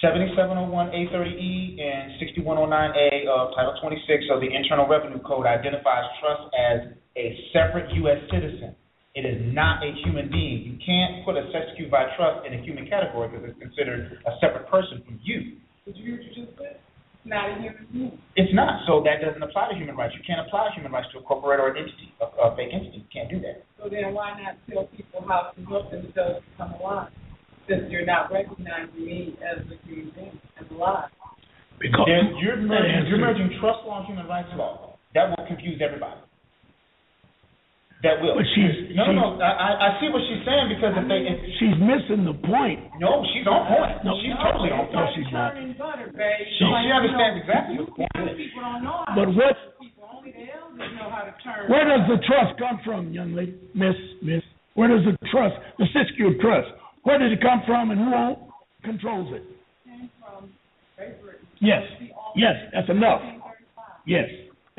[SPEAKER 3] 7701A30E and 6109A of Title 26 of the Internal Revenue Code identifies trust as a separate U.S. citizen. It is not a human being. You can't put a Cestui trust in a human category because it's considered a separate person from you.
[SPEAKER 4] Did you hear what you just said? It's not a human being.
[SPEAKER 3] It's not. So that doesn't apply to human rights. You can't apply human rights to a corporate or an entity, a fake entity. You can't do that.
[SPEAKER 4] So then why not tell people how to help themselves become alive? Since you're not recognizing me as a human being, as alive.
[SPEAKER 2] Because
[SPEAKER 3] you're merging trust law and human rights law. That will confuse everybody. That will.
[SPEAKER 2] But
[SPEAKER 3] I see what she's saying because
[SPEAKER 2] she's missing the point.
[SPEAKER 3] No, she's on point. No, she's totally on point.
[SPEAKER 2] No, she's not.
[SPEAKER 3] She understands exactly what the point is.
[SPEAKER 4] People don't know how
[SPEAKER 2] but
[SPEAKER 4] to
[SPEAKER 2] what?
[SPEAKER 4] People, only the elders know how to turn.
[SPEAKER 2] Where does the trust come from, young lady, Miss? Where does the trust, the Cestui trust, where did it come from, and who controls it?
[SPEAKER 4] It came from Great Britain.
[SPEAKER 2] Yes, that's enough. Yes,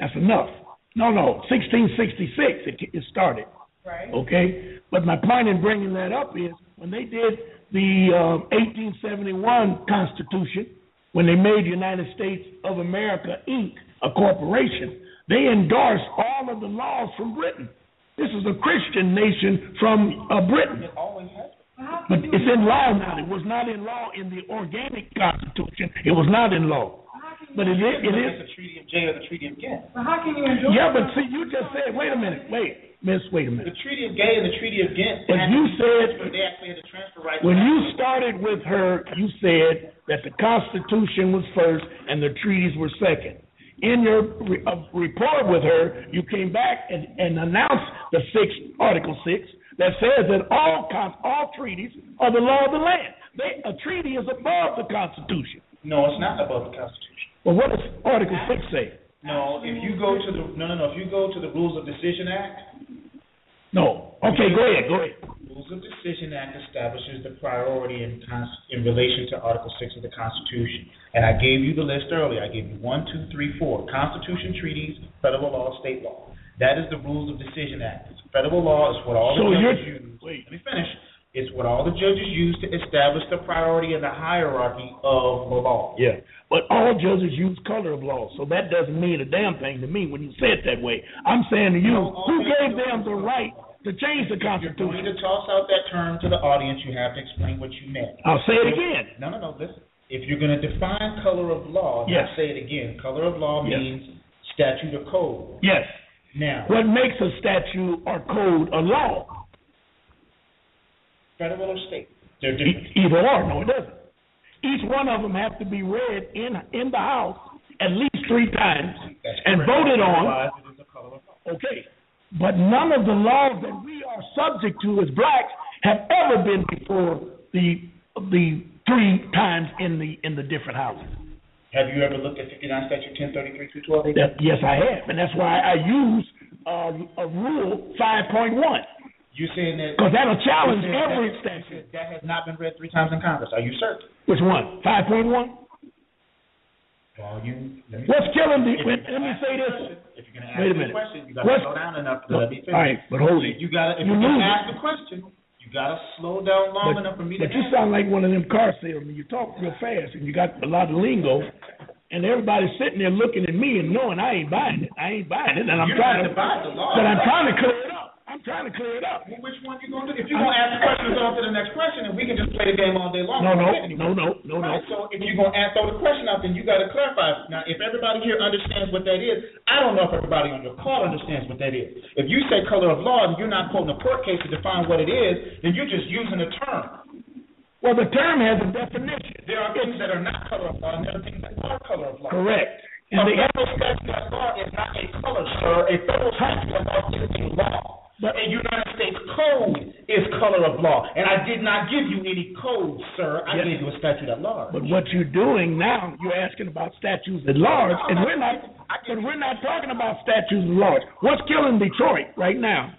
[SPEAKER 2] that's enough. No, 1666 it started.
[SPEAKER 4] Right.
[SPEAKER 2] Okay, but my point in bringing that up is when they did the 1871 Constitution, when they made United States of America, Inc., a corporation, they endorsed all of the laws from Britain. This is a Christian nation from Britain.
[SPEAKER 3] It always has.
[SPEAKER 2] But it's in law now. It was not in law in the organic Constitution. It was not in law. But it is.
[SPEAKER 3] The Treaty of Jay or the Treaty of Ghent.
[SPEAKER 4] But how can you endorse?
[SPEAKER 2] Yeah, but see, you just said, wait a minute. Wait a minute.
[SPEAKER 3] The Treaty of Gay and the Treaty of Ghent.
[SPEAKER 2] But you said,
[SPEAKER 3] they actually had to transfer rights.
[SPEAKER 2] When you started with her, you said that the Constitution was first and the treaties were second. In your report with her, you came back and announced the Article 6, that says that all treaties are the law of the land. A treaty is above the Constitution.
[SPEAKER 3] No, it's not above the Constitution.
[SPEAKER 2] Well, what does Article 6 say?
[SPEAKER 3] No, if you go to the if you go to the Rules of Decision Act.
[SPEAKER 2] No. Okay, go ahead.
[SPEAKER 3] Rules of Decision Act establishes the priority in relation to Article 6 of the Constitution. And I gave you the list earlier. I gave you 1, 2, 3, 4. Constitution, treaties, federal law, state law. That is the Rules of Decision Act. Federal law is what all the judges use. Let me finish. It's what all the judges use to establish the priority and the hierarchy of the law.
[SPEAKER 2] Yeah, but all judges use color of law, so that doesn't mean a damn thing to me when you say it that way. I'm saying to you, who gave them the right to change the Constitution?
[SPEAKER 3] If you're going to toss out that term to the audience, you have to explain what you meant.
[SPEAKER 2] I'll say it again.
[SPEAKER 3] No, listen. If you're going to define color of law,
[SPEAKER 2] yes.
[SPEAKER 3] Say it again. Color of law means statute or code.
[SPEAKER 2] Yes.
[SPEAKER 3] Now,
[SPEAKER 2] what makes a statute or code a law?
[SPEAKER 3] Federal or state? They're different.
[SPEAKER 2] Either or. No, it doesn't. Each one of them have to be read in the House at least 3 times and voted on. Okay. But none of the laws that we are subject to as blacks have ever been before the 3 times in the different houses.
[SPEAKER 3] Have you ever looked at 59 Statute 1033 through 12?
[SPEAKER 2] Yes, I have, and that's why I use a rule 5.1.
[SPEAKER 3] You're saying that
[SPEAKER 2] because that'll challenge every statute.
[SPEAKER 3] That has not been read 3 times in Congress. Are you certain?
[SPEAKER 2] Which one? 5.1? What's killing the? Let me say this.
[SPEAKER 3] If you're gonna ask the question, you gotta slow down enough to let me finish.
[SPEAKER 2] All right, but hold it.
[SPEAKER 3] If you're gonna ask the question, you gotta slow down long enough for me to.
[SPEAKER 2] But you sound like one of them car salesmen. You talk real fast, and you got a lot of lingo. And everybody's sitting there looking at me and knowing I ain't buying it. And I'm trying to buy the law. But I'm trying to clear it up. Well,
[SPEAKER 3] which one you gonna do? If you're gonna ask the question, on to the next question, and we can just play the game all day long.
[SPEAKER 2] No.
[SPEAKER 3] Right, so if you're gonna throw the question out, then you gotta clarify. Now, if everybody here understands what that is, I don't know if everybody on your call understands what that is. If you say color of law and you're not quoting a court case to define what it is, then you're just using a term.
[SPEAKER 2] Well, the term has a definition.
[SPEAKER 3] There are things that are not color of law, and there are things that are color of law.
[SPEAKER 2] Correct.
[SPEAKER 3] And the federal statute of law is not a color, sir. A federal statute of law is a law. But a United States code is color of law. And I did not give you any code, sir. I gave you a statute at large.
[SPEAKER 2] But what you're doing now, you're asking about statutes at large, and we're not talking about statutes at large. What's killing Detroit right now?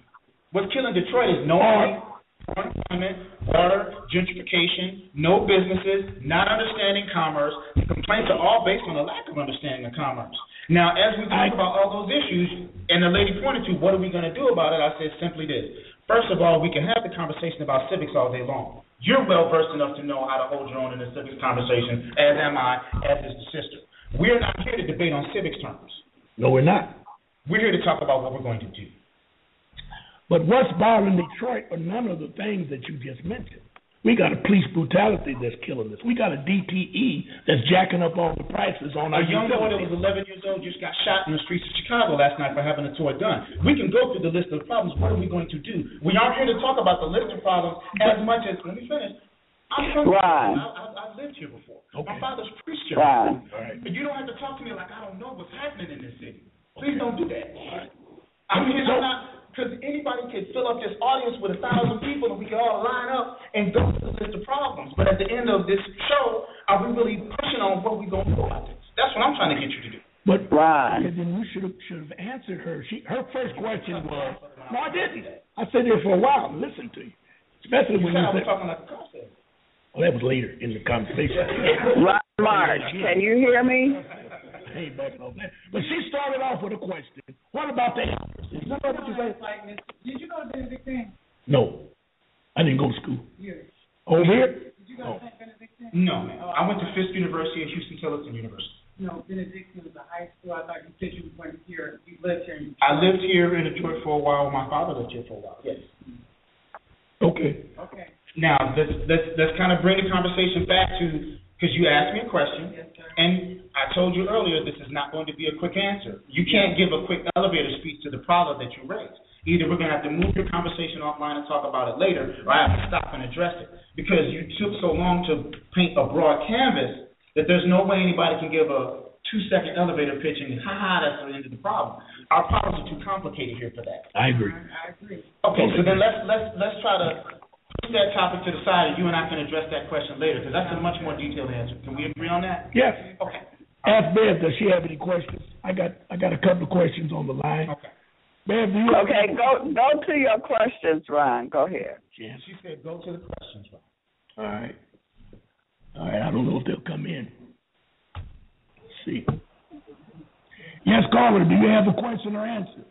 [SPEAKER 3] What's killing Detroit is no unemployment, water, gentrification, no businesses, not understanding commerce. The complaints are all based on a lack of understanding of commerce. Now, as we talk about all those issues, and the lady pointed to, what are we going to do about it? I said simply this. First of all, we can have the conversation about civics all day long. You're well-versed enough to know how to hold your own in the civics conversation, as am I, as is the sister. We're not here to debate on civics terms.
[SPEAKER 2] No, we're not.
[SPEAKER 3] We're here to talk about what we're going to do.
[SPEAKER 2] But what's bothering Detroit are none of the things that you just mentioned. We got a police brutality that's killing us. We got a DTE that's jacking up all the prices on our
[SPEAKER 3] young boy that was 11 years old just got shot in the streets of Chicago last night for having a toy gun. We can go through the list of problems. What are we going to do? We aren't here to talk about the list of problems as much as, let me finish. I'm from I've lived here before. Okay. My father's preached here.
[SPEAKER 2] Right.
[SPEAKER 3] But you don't have to talk to me like I don't know what's happening in this city. Please don't do that. I'm not... Because anybody could fill up this audience with 1,000 people and we can all line up and go through the list of problems. But at the end of this show, are we really pushing on what we're going to do about this? That's what I'm trying to get you to do.
[SPEAKER 2] But then you should have answered her. Her first question was, no, I didn't. I sat there for a while and listened to you. Especially when you said,
[SPEAKER 3] talking like a concept.
[SPEAKER 2] Well, that was later in the conversation.
[SPEAKER 1] Ron March, can you hear me?
[SPEAKER 2] Hey, back on that. But she started off with a question. What about the elders? Is that what you say?
[SPEAKER 4] Did you go to Benedictine?
[SPEAKER 2] No. I didn't go to school.
[SPEAKER 4] Here.
[SPEAKER 2] Over here?
[SPEAKER 4] Did you go to St. Benedictine?
[SPEAKER 3] No, man. I went to Fisk University and Houston-Tillotson University.
[SPEAKER 4] No, Benedictine was a high school. I thought you said you went here. You lived here in Detroit.
[SPEAKER 3] I lived here in Detroit for a while. My father lived here for a while. Yes.
[SPEAKER 2] Okay.
[SPEAKER 3] Now, let's kind of bring the conversation back to, because you asked me a question,
[SPEAKER 4] yes, sir.
[SPEAKER 3] And I told you earlier this is not going to be a quick answer. You can't give a quick elevator speech to the problem that you raised. Either we're going to have to move your conversation offline and talk about it later, or I have to stop and address it. Because you took so long to paint a broad canvas that there's no way anybody can give a 2-second elevator pitch and, that's the end of the problem. Our problems are too complicated here for that.
[SPEAKER 2] I agree.
[SPEAKER 3] Okay, so then let's try to put that topic to the side, and you and I can address that question later, because that's a much more detailed answer. Can we agree on that?
[SPEAKER 2] Yes.
[SPEAKER 3] Okay.
[SPEAKER 2] Ask Bev, does she have any questions? I got a couple of questions on the line.
[SPEAKER 3] Okay.
[SPEAKER 2] Bev, do you
[SPEAKER 1] Okay, go to your questions, Ron. Go ahead.
[SPEAKER 3] Yeah. She said go to the questions, Ron.
[SPEAKER 2] All right. I don't know if they'll come in. Let's see. Yes, caller, do you have a question or answer?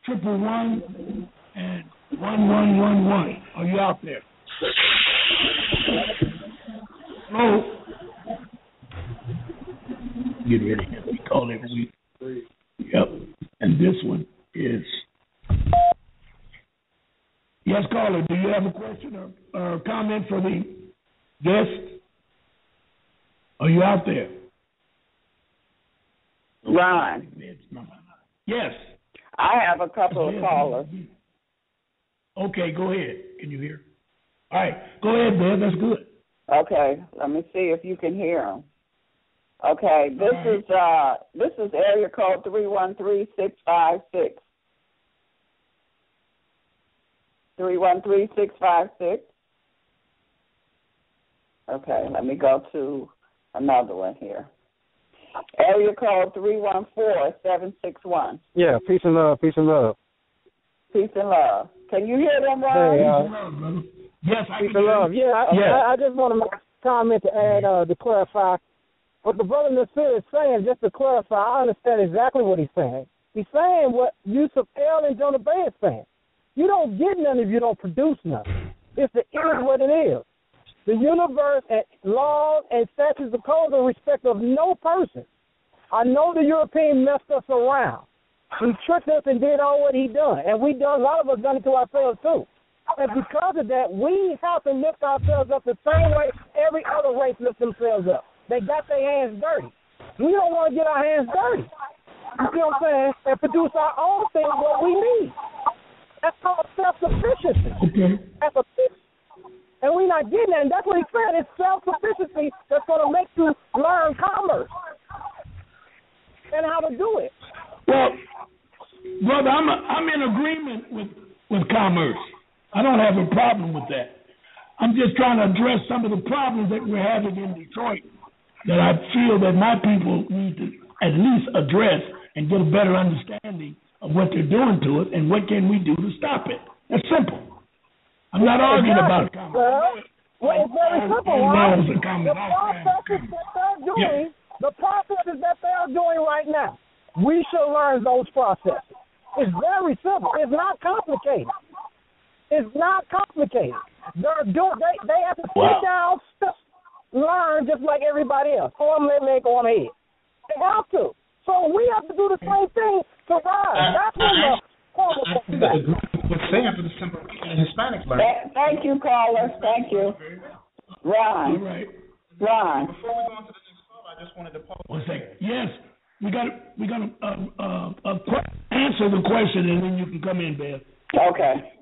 [SPEAKER 2] 111 and 1111. Are you out there? Hello. Get ready. We call every week. Yep. And this one is. Yes, caller, do you have a question or comment for the guest? Are you out there?
[SPEAKER 1] Ron.
[SPEAKER 2] Yes.
[SPEAKER 1] I have a couple of callers.
[SPEAKER 2] Okay, go ahead. Can you hear? All right, go ahead, Ben. That's good.
[SPEAKER 1] Okay, let me see if you can hear them. Okay, this is area code 313-656. 313-656. Okay, let me go to another one here. Area code 314-761.
[SPEAKER 5] Yeah, peace and love, peace and love.
[SPEAKER 1] Peace and love. Can you hear them, Ron?
[SPEAKER 2] Yes, I
[SPEAKER 5] peace and love. Yeah, I just want to make a comment to add to clarify what the brother Neser is saying, just to clarify, I understand exactly what he's saying. He's saying what Yusuf L. and Jonah Bay is saying. You don't get none if you don't produce nothing. It is what it is. The universe and laws and statutes and codes are respect of no person. I know the European messed us around. He tricked us and did all what he done. And we done, a lot of us done it to ourselves too. And because of that, we have to lift ourselves up the same way every other race lifts themselves up. They got their hands dirty. We don't want to get our hands dirty. You see what I'm saying? And produce our own thing, what we need. That's called self-sufficiency.
[SPEAKER 2] Okay.
[SPEAKER 5] That's a fix. And we're not getting that. And that's what he said. It's self-sufficiency that's going to make you learn commerce and how to do it.
[SPEAKER 2] Well, brother, I'm in agreement with commerce. I don't have a problem with that. I'm just trying to address some of the problems that we're having in Detroit that I feel that my people need to at least address and get a better understanding of what they're doing to us and what can we do to stop it. That's simple. I'm not arguing about commerce.
[SPEAKER 5] Well, it's very simple. The processes that they're doing right now, we should learn those processes. It's very simple. It's not complicated. It's not complicated. They have to sit down, learn just like everybody else. Arm, leg, arm, head. They have to. So we have to do the same thing to rise. That's what
[SPEAKER 3] what's saying for the simple reason Hispanics learn.
[SPEAKER 1] Thank you, caller. Thank you. Ron.
[SPEAKER 2] All right.
[SPEAKER 1] Ron.
[SPEAKER 3] Before we go on to the next call, I just wanted to pause.
[SPEAKER 2] 1 second. Yes, we got to answer the question, and then you can come in, Bev.
[SPEAKER 1] Okay.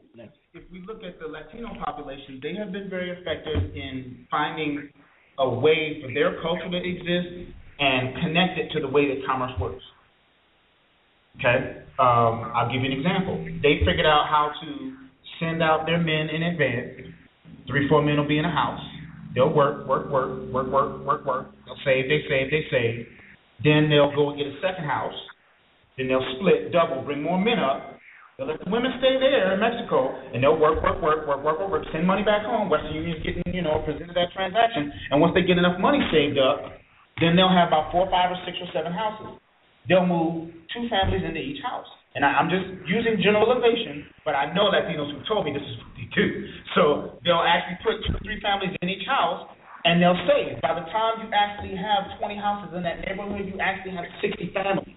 [SPEAKER 3] If we look at the Latino population, they have been very effective in finding a way for their culture to exist and connect it to the way that commerce works. Okay? I'll give you an example. They figured out how to send out their men in advance. 3-4 men will be in a house. They'll work. They'll save. Then they'll go and get a second house. Then they'll split, double, bring more men up. They'll let the women stay there in Mexico, and they'll work, send money back home. Western Union's getting, presented that transaction. And once they get enough money saved up, then they'll have about 4, 5, or 6, or 7 houses. They'll move 2 families into each house. And I'm just using generalization, but I know Latinos who told me this is what they do. So they'll actually put 2 or 3 families in each house, and they'll save. By the time you actually have 20 houses in that neighborhood, you actually have 60 families.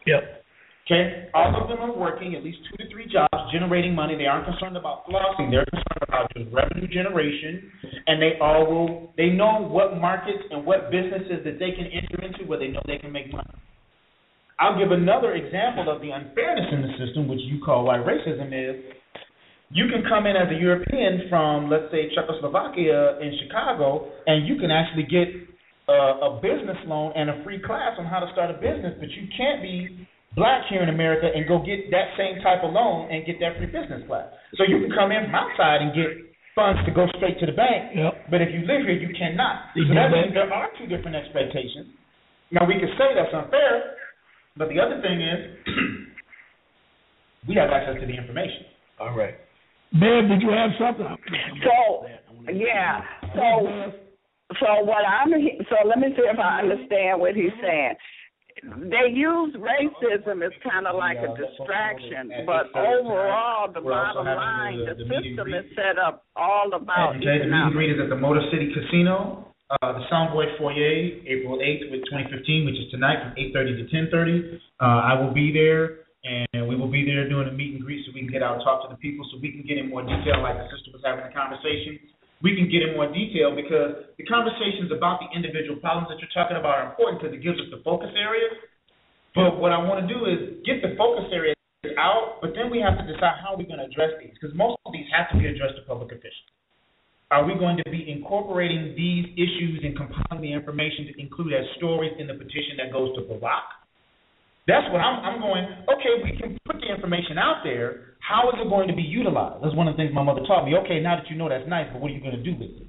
[SPEAKER 2] Yep.
[SPEAKER 3] Okay? All of them are working at least 2 to 3 jobs, generating money. They aren't concerned about flossing. They're concerned about just revenue generation, and they know what markets and what businesses that they can enter into where they know they can make money. I'll give another example of the unfairness in the system, which you call white racism, is you can come in as a European from, let's say, Czechoslovakia in Chicago, and you can actually get a business loan and a free class on how to start a business, but you can't be black here in America and go get that same type of loan and get that free business class. So you can come in from outside and get funds to go straight to the bank, but if you live here, you cannot. So that means there are 2 different expectations. Now, we can say that's unfair, but the other thing is we have access to the information.
[SPEAKER 2] All right. Bev, did you have something?
[SPEAKER 1] So let me see if I understand what he's saying. They use racism as kind of like a distraction, but overall, the bottom line, the system is set up all about
[SPEAKER 3] economics. The meet and greet is at the Motor City Casino, the Soundboy Foyer, April 8th with 2015, which is tonight from 8:30 to 10:30. I will be there, and we will be there doing a meet and greet so we can get out and talk to the people so we can get in more detail like the sister was having a conversation. We can get in more detail because the conversations about the individual problems that you're talking about are important because it gives us the focus areas. But what I want to do is get the focus areas out, but then we have to decide how we're going to address these because most of these have to be addressed to public officials. Are we going to be incorporating these issues and compiling the information to include as stories in the petition that goes to Barack? That's what I'm going, okay, we can put the information out there. How is it going to be utilized? That's one of the things my mother taught me. Okay, now that you know that's nice, but what are you going to do with it?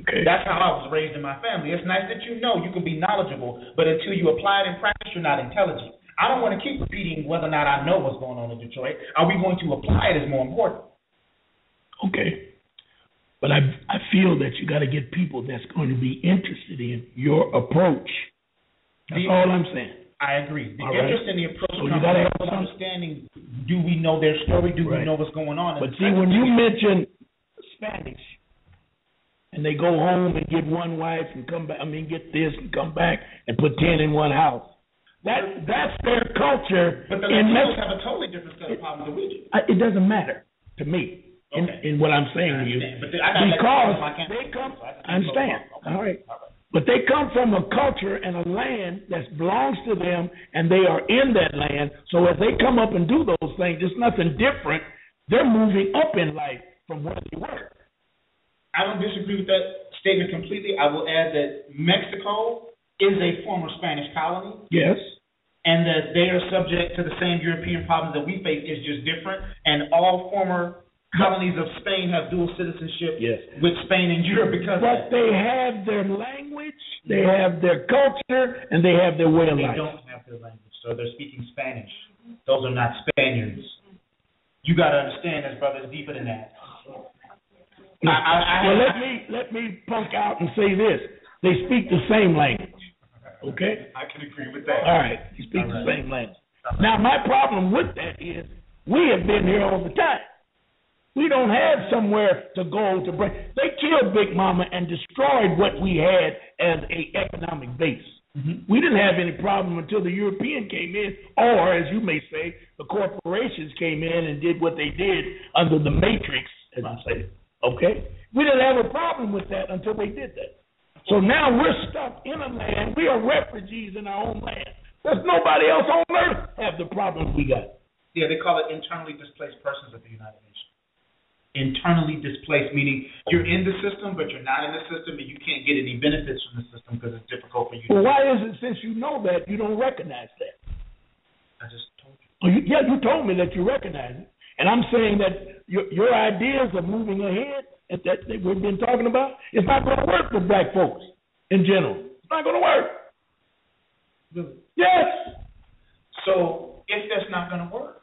[SPEAKER 3] Okay. That's how I was raised in my family. It's nice that you know you can be knowledgeable, but until you apply it in practice, you're not intelligent. I don't want to keep repeating whether or not I know what's going on in Detroit. Are we going to apply it is more important.
[SPEAKER 2] Okay. But I feel that you got to get people that's going to be interested in your approach. That's all I'm saying.
[SPEAKER 3] I agree. The
[SPEAKER 2] all
[SPEAKER 3] interest
[SPEAKER 2] right.
[SPEAKER 3] in the approach
[SPEAKER 2] so
[SPEAKER 3] comes
[SPEAKER 2] from
[SPEAKER 3] understanding, do we know their story? Do we know what's going on?
[SPEAKER 2] But see, when you mention Spanish, and they go home and get one wife and come back, get this and come back and put 10 in one house. That's their culture.
[SPEAKER 3] But the Latinos have a totally different set of problems than we do.
[SPEAKER 2] It doesn't matter to me. In what I'm saying to you, because they come, I understand, all right, but they come from a culture and a land that belongs to them, and they are in that land. So as they come up and do those things, it's nothing different. They're moving up in life from where they were.
[SPEAKER 3] I don't disagree with that statement completely. I will add that Mexico is a former Spanish colony.
[SPEAKER 2] Yes.
[SPEAKER 3] And that they are subject to the same European problems that we face. It's just different, and all former colonies of Spain have dual citizenship with Spain and Europe because
[SPEAKER 2] but they have their language, they have their culture, and they have their way of life.
[SPEAKER 3] They don't have their language, so they're speaking Spanish. Those are not Spaniards. You got to understand this, brother, it's deeper than that.
[SPEAKER 2] Let me punk out and say this. They speak the same language, okay?
[SPEAKER 3] I can agree with that.
[SPEAKER 2] All right, they speak the same language. Now, my problem with that is we have been here all the time. We don't have somewhere to go to bring. They killed Big Mama and destroyed what we had as a economic base. Mm-hmm. We didn't have any problem until the European came in, or as you may say, the corporations came in and did what they did under the matrix, as I say. Okay? We didn't have a problem with that until they did that. So now we're stuck in a land. We are refugees in our own land. There's nobody else on earth have the problems we got.
[SPEAKER 3] Yeah, they call it internally displaced persons at the United Nations. Internally displaced, meaning you're in the system, but you're not in the system, and you can't get any benefits from the system because it's difficult for you.
[SPEAKER 2] Well, why is it, since you know that, you don't recognize that?
[SPEAKER 3] I just told you.
[SPEAKER 2] Oh, you told me that you recognize it. And I'm saying that your ideas of moving ahead that we've been talking about, it's not going to work for black folks in general. It's not going to work.
[SPEAKER 3] Really?
[SPEAKER 2] Yes.
[SPEAKER 3] So if that's not going to work,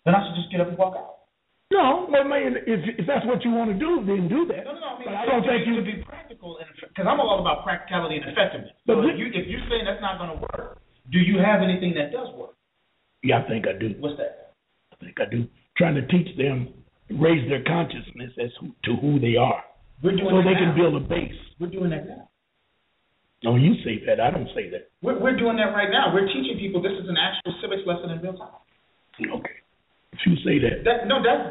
[SPEAKER 3] then I should just get up and walk out.
[SPEAKER 2] No, well, man, if that's what you want to do, then do that.
[SPEAKER 3] No, I mean,
[SPEAKER 2] but I don't think you
[SPEAKER 3] to be practical, because I'm all about practicality and effectiveness. So if you're saying that's not going to work, do you have anything that does work?
[SPEAKER 2] Yeah, I think I do.
[SPEAKER 3] What's that?
[SPEAKER 2] I think I do. Trying to teach them, raise their consciousness to who they are, so they can build a base.
[SPEAKER 3] We're doing that now.
[SPEAKER 2] No, you say that. I don't say that.
[SPEAKER 3] We're doing that right now. We're teaching people this is an actual civics lesson in real time.
[SPEAKER 2] Okay. If you say that.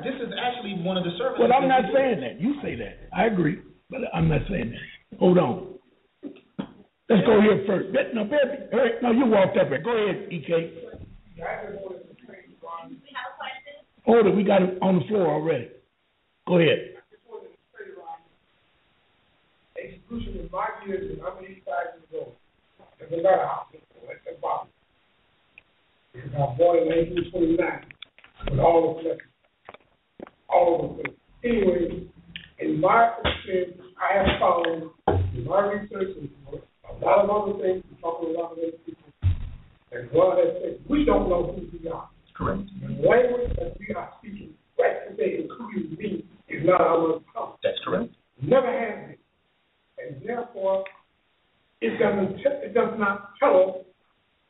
[SPEAKER 3] This is actually one of the services.
[SPEAKER 2] Well, I'm not saying that. You say that. I agree, but I'm not saying that. Hold on. Let's go here first. No, baby. No, you walked up here. Go ahead, EK. Hold it. We got it on the floor already. Go ahead.
[SPEAKER 6] Execution in my years, and I'm 85 years old. There's a lot of hospitals at the bottom. Because I was born in 1929. With all of them. Anyway, in my experience, I have found in my research and a lot of other things, talking to a lot of other people, and God has said, we don't know who we are.
[SPEAKER 3] Correct.
[SPEAKER 6] The language that we are speaking right today, including me, is not our tongue.
[SPEAKER 3] That's correct.
[SPEAKER 6] Never has been. And therefore, it does not tell us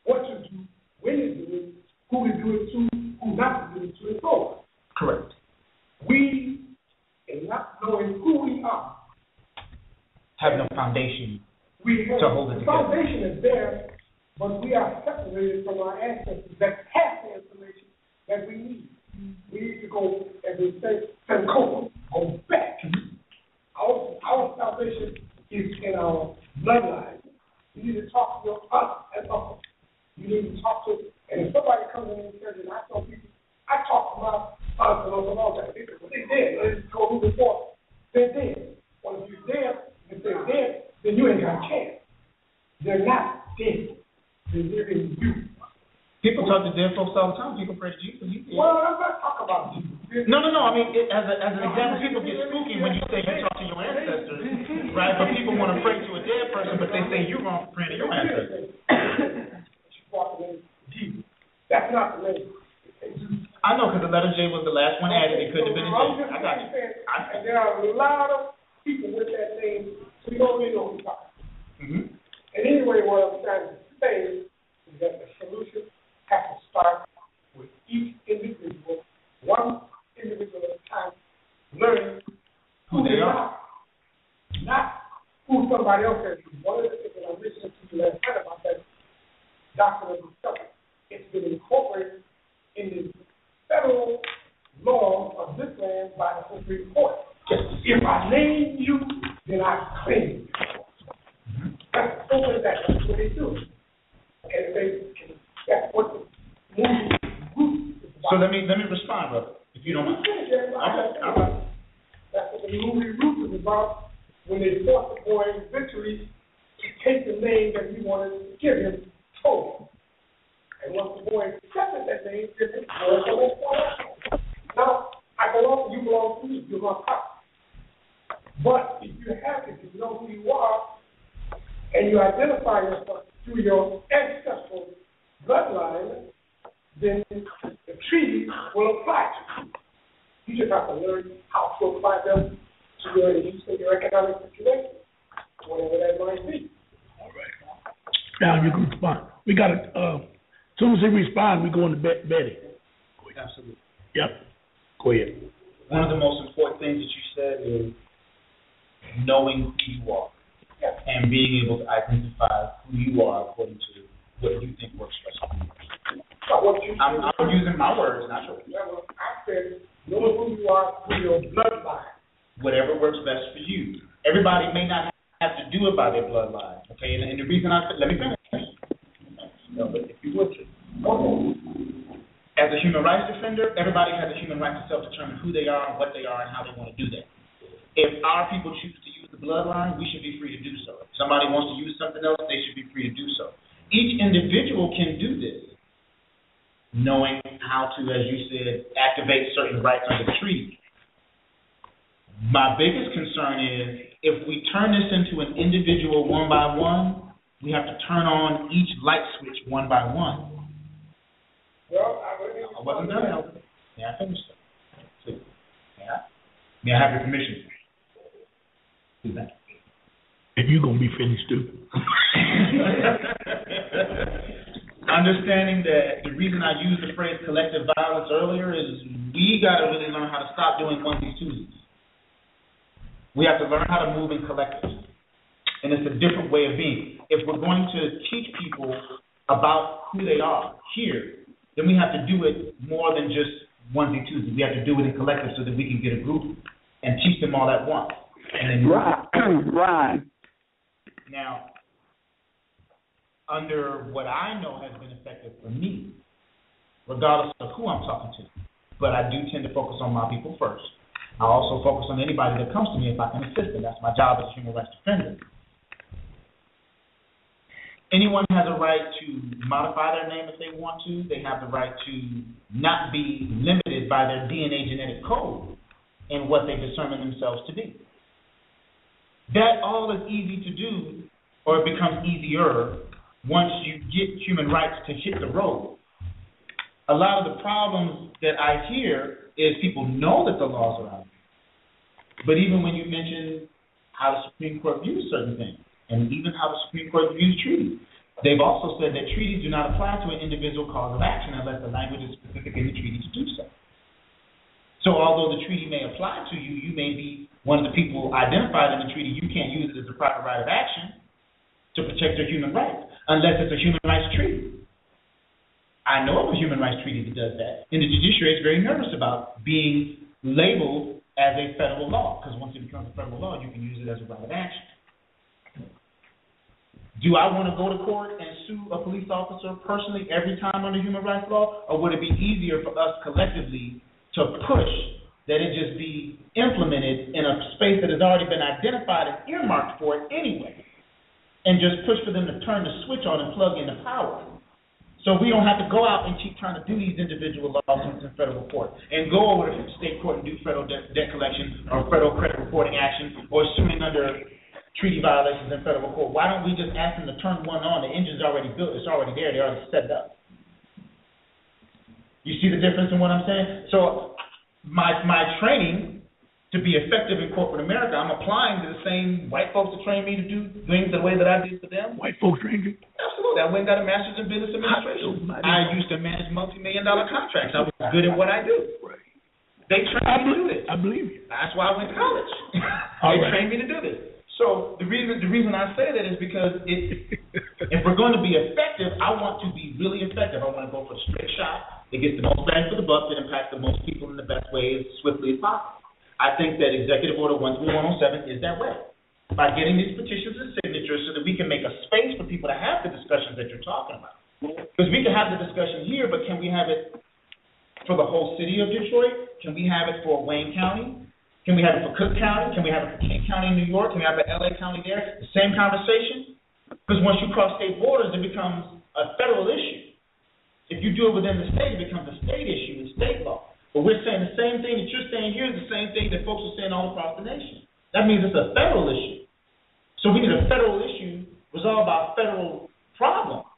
[SPEAKER 6] what to do, when to do it, who to do it to, who not to do it to, and so on.
[SPEAKER 3] Correct.
[SPEAKER 6] We, in not knowing who we are,
[SPEAKER 3] have no foundation to hold it together.
[SPEAKER 6] The foundation is there, but we are separated from our ancestors that have the information that we need. We need to go, as we say, go back. Our salvation is in our bloodline. You need to talk to us as uncles. You need to talk to, and if somebody comes in and says, and I tell people, I talk to my aunts and uncles all that. But they dead. They just told me before. They're dead. Well, if you're dead, if they're dead, then you ain't got a chance. They're not dead. They're living you.
[SPEAKER 3] People talk to dead folks all the time. People pray to Jesus.
[SPEAKER 6] Well, I'm not talking about Jesus.
[SPEAKER 3] No. I mean, as an example, people get spooky when you say you talk to your ancestors, right? But people want to pray to a dead person, but they say you're wrong for praying to your ancestors.
[SPEAKER 6] That's not the name.
[SPEAKER 3] I know, because the letter J was the last one added. It couldn't have been a J. I got you. I
[SPEAKER 6] there are a lot of people with that name who don't really know who are. And anyway, what I'm trying to say is that the solution has to start with each individual, one individual at a time, learning who they are, not who somebody else is. One of the things that I listened to you last night about that doctrine of discovery, it's been incorporated in the federal law of this land by the Supreme Court. If I name you, then I claim you. That's only that. That's what they do. And that's what the movie group is about.
[SPEAKER 3] So let me respond, brother, if you don't mind. Okay.
[SPEAKER 6] That's what the movie group is about when they forced the boy eventually to take the name that he wanted to give him, Toby. And once the boy accepted that name, now I belong to you, belong to me, you're my pop. But if you know who you are, and you identify yourself through your ancestral bloodline, then the treaty will apply to you. You just have to learn how to apply them to your economic situation, whatever that might be.
[SPEAKER 2] All right. Now you can respond. We got to, as soon as he responds, we go into Betty.
[SPEAKER 3] Absolutely.
[SPEAKER 2] Yep. Go ahead.
[SPEAKER 3] One of the most important things that you said is knowing who you are and being able to identify who you are according to what you think works best for you. I'm using my words, not yours.
[SPEAKER 6] Yeah, well, I said, know who you are through your bloodline.
[SPEAKER 3] Whatever works best for you. Everybody may not have to do it by their bloodline, okay? And the reason let me finish. No, but if you would, as a human rights defender, everybody has a human right to self-determine who they are, what they are, and how they want to do that. If our people choose to use the bloodline, we should be free to do so. If somebody wants to use something else, they should be free to do so. Each individual can do this, knowing how to, as you said, activate certain rights under the treaty. My biggest concern is if we turn this into an individual one by one, we have to turn on each light switch one by one.
[SPEAKER 6] Well,
[SPEAKER 3] I wasn't done. May I finish? Please. May I have your permission? Do that.
[SPEAKER 2] And you're going to be finished too.
[SPEAKER 3] Understanding that the reason I used the phrase collective violence earlier is we got to really learn how to stop doing onesies, twosies. We have to learn how to move in collectives. And it's a different way of being. If we're going to teach people about who they are here, then we have to do it more than just onesie, twosies. We have to do it in collective so that we can get a group and teach them all at once. And then
[SPEAKER 1] right.
[SPEAKER 3] Now, under what I know has been effective for me, regardless of who I'm talking to, but I do tend to focus on my people first. I also focus on anybody that comes to me if I can assist them. That's my job as a human rights defender. Anyone has a right to modify their name if they want to. They have the right to not be limited by their DNA genetic code in what they determine themselves to be. That all is easy to do, or it becomes easier once you get human rights to hit the road. A lot of the problems that I hear is people know that the laws are out there. But even when you mention how the Supreme Court views certain things, and even how the Supreme Court views treaties, they've also said that treaties do not apply to an individual cause of action unless the language is specific in the treaty to do so. So although the treaty may apply to you, you may be one of the people identified in the treaty, you can't use it as a proper right of action to protect your human rights unless it's a human rights treaty. I know of a human rights treaty that does that, and the judiciary is very nervous about being labeled as a federal law, because once it becomes a federal law, you can use it as a right of action. Do I want to go to court and sue a police officer personally every time under human rights law, or would it be easier for us collectively to push that it just be implemented in a space that has already been identified and earmarked for it anyway, and just push for them to turn the switch on and plug into power? So we don't have to go out and keep trying to do these individual lawsuits in federal court and go over to state court and do federal debt collection or federal credit reporting action or suing under treaty violations in federal court. Why don't we just ask them to turn one on? The engine's already built. It's already there. They already set it up. You see the difference in what I'm saying? So my training to be effective in corporate America, I'm applying to the same white folks that trained me to do things the way that I did for them.
[SPEAKER 2] White folks trained you?
[SPEAKER 3] Absolutely. I went and got a master's in business administration. I used to manage multi-million-dollar contracts. I was good at what I do.
[SPEAKER 2] Right.
[SPEAKER 3] They trained me to do this.
[SPEAKER 2] I believe you.
[SPEAKER 3] That's why I went to college. They trained me to do this. So the reason I say that is because if we're going to be effective, I want to be really effective. I want to go for the straight shot that gets the most bang for the buck, that impacts the most people in the best way as swiftly as possible. I think that Executive Order 13107 is that way. By getting these petitions and signatures so that we can make a space for people to have the discussions that you're talking about. Because we can have the discussion here, but can we have it for the whole city of Detroit? Can we have it for Wayne County? Can we have it for Cook County? Can we have it for King County in New York? Can we have it for LA County there? The same conversation? Because once you cross state borders, it becomes a federal issue. If you do it within the state, it becomes a state issue in state law. But we're saying the same thing that you're saying here is the same thing that folks are saying all across the nation. That means it's a federal issue. So we need a federal issue resolved by a federal problem.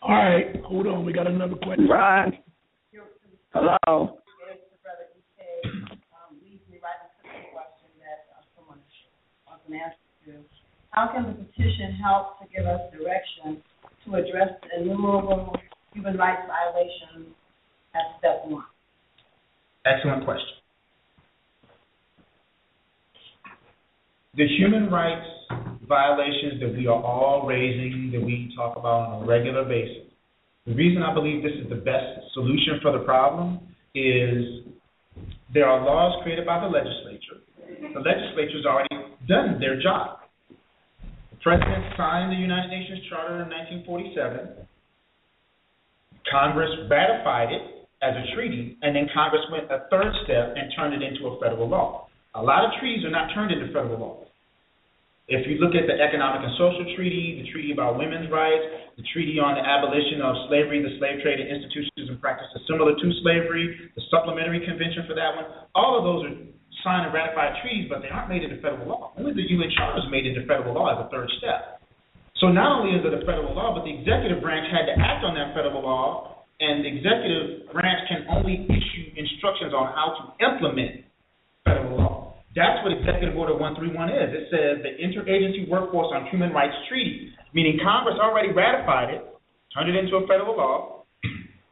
[SPEAKER 2] All right, hold on. We got another question.
[SPEAKER 1] Ron. Hello.
[SPEAKER 7] Leads me right into the question that someone wants an answer to. How can the petition help to give us direction to address the innumerable human rights violations at step one?
[SPEAKER 3] Excellent question. The human rights violations that we are all raising, that we talk about on a regular basis, the reason I believe this is the best solution for the problem is there are laws created by the legislature. The legislature's already done their job. The President signed the United Nations Charter in 1947. Congress ratified it as a treaty, and then Congress went a third step and turned it into a federal law. A lot of treaties are not turned into federal laws. If you look at the Economic and Social Treaty, the Treaty about Women's Rights, the Treaty on the Abolition of Slavery, the Slave Trade, and Institutions and Practices Similar to Slavery, the Supplementary Convention for that one, all of those are signed and ratified treaties, but they aren't made into federal law. Only the UN Charter is made into federal law as a third step. So not only is it a federal law, but the executive branch had to act on that federal law, and the executive branch can only issue instructions on how to implement federal law. That's what Executive Order 131 is. It says the Interagency Workforce on Human Rights Treaty, meaning Congress already ratified it, turned it into a federal law.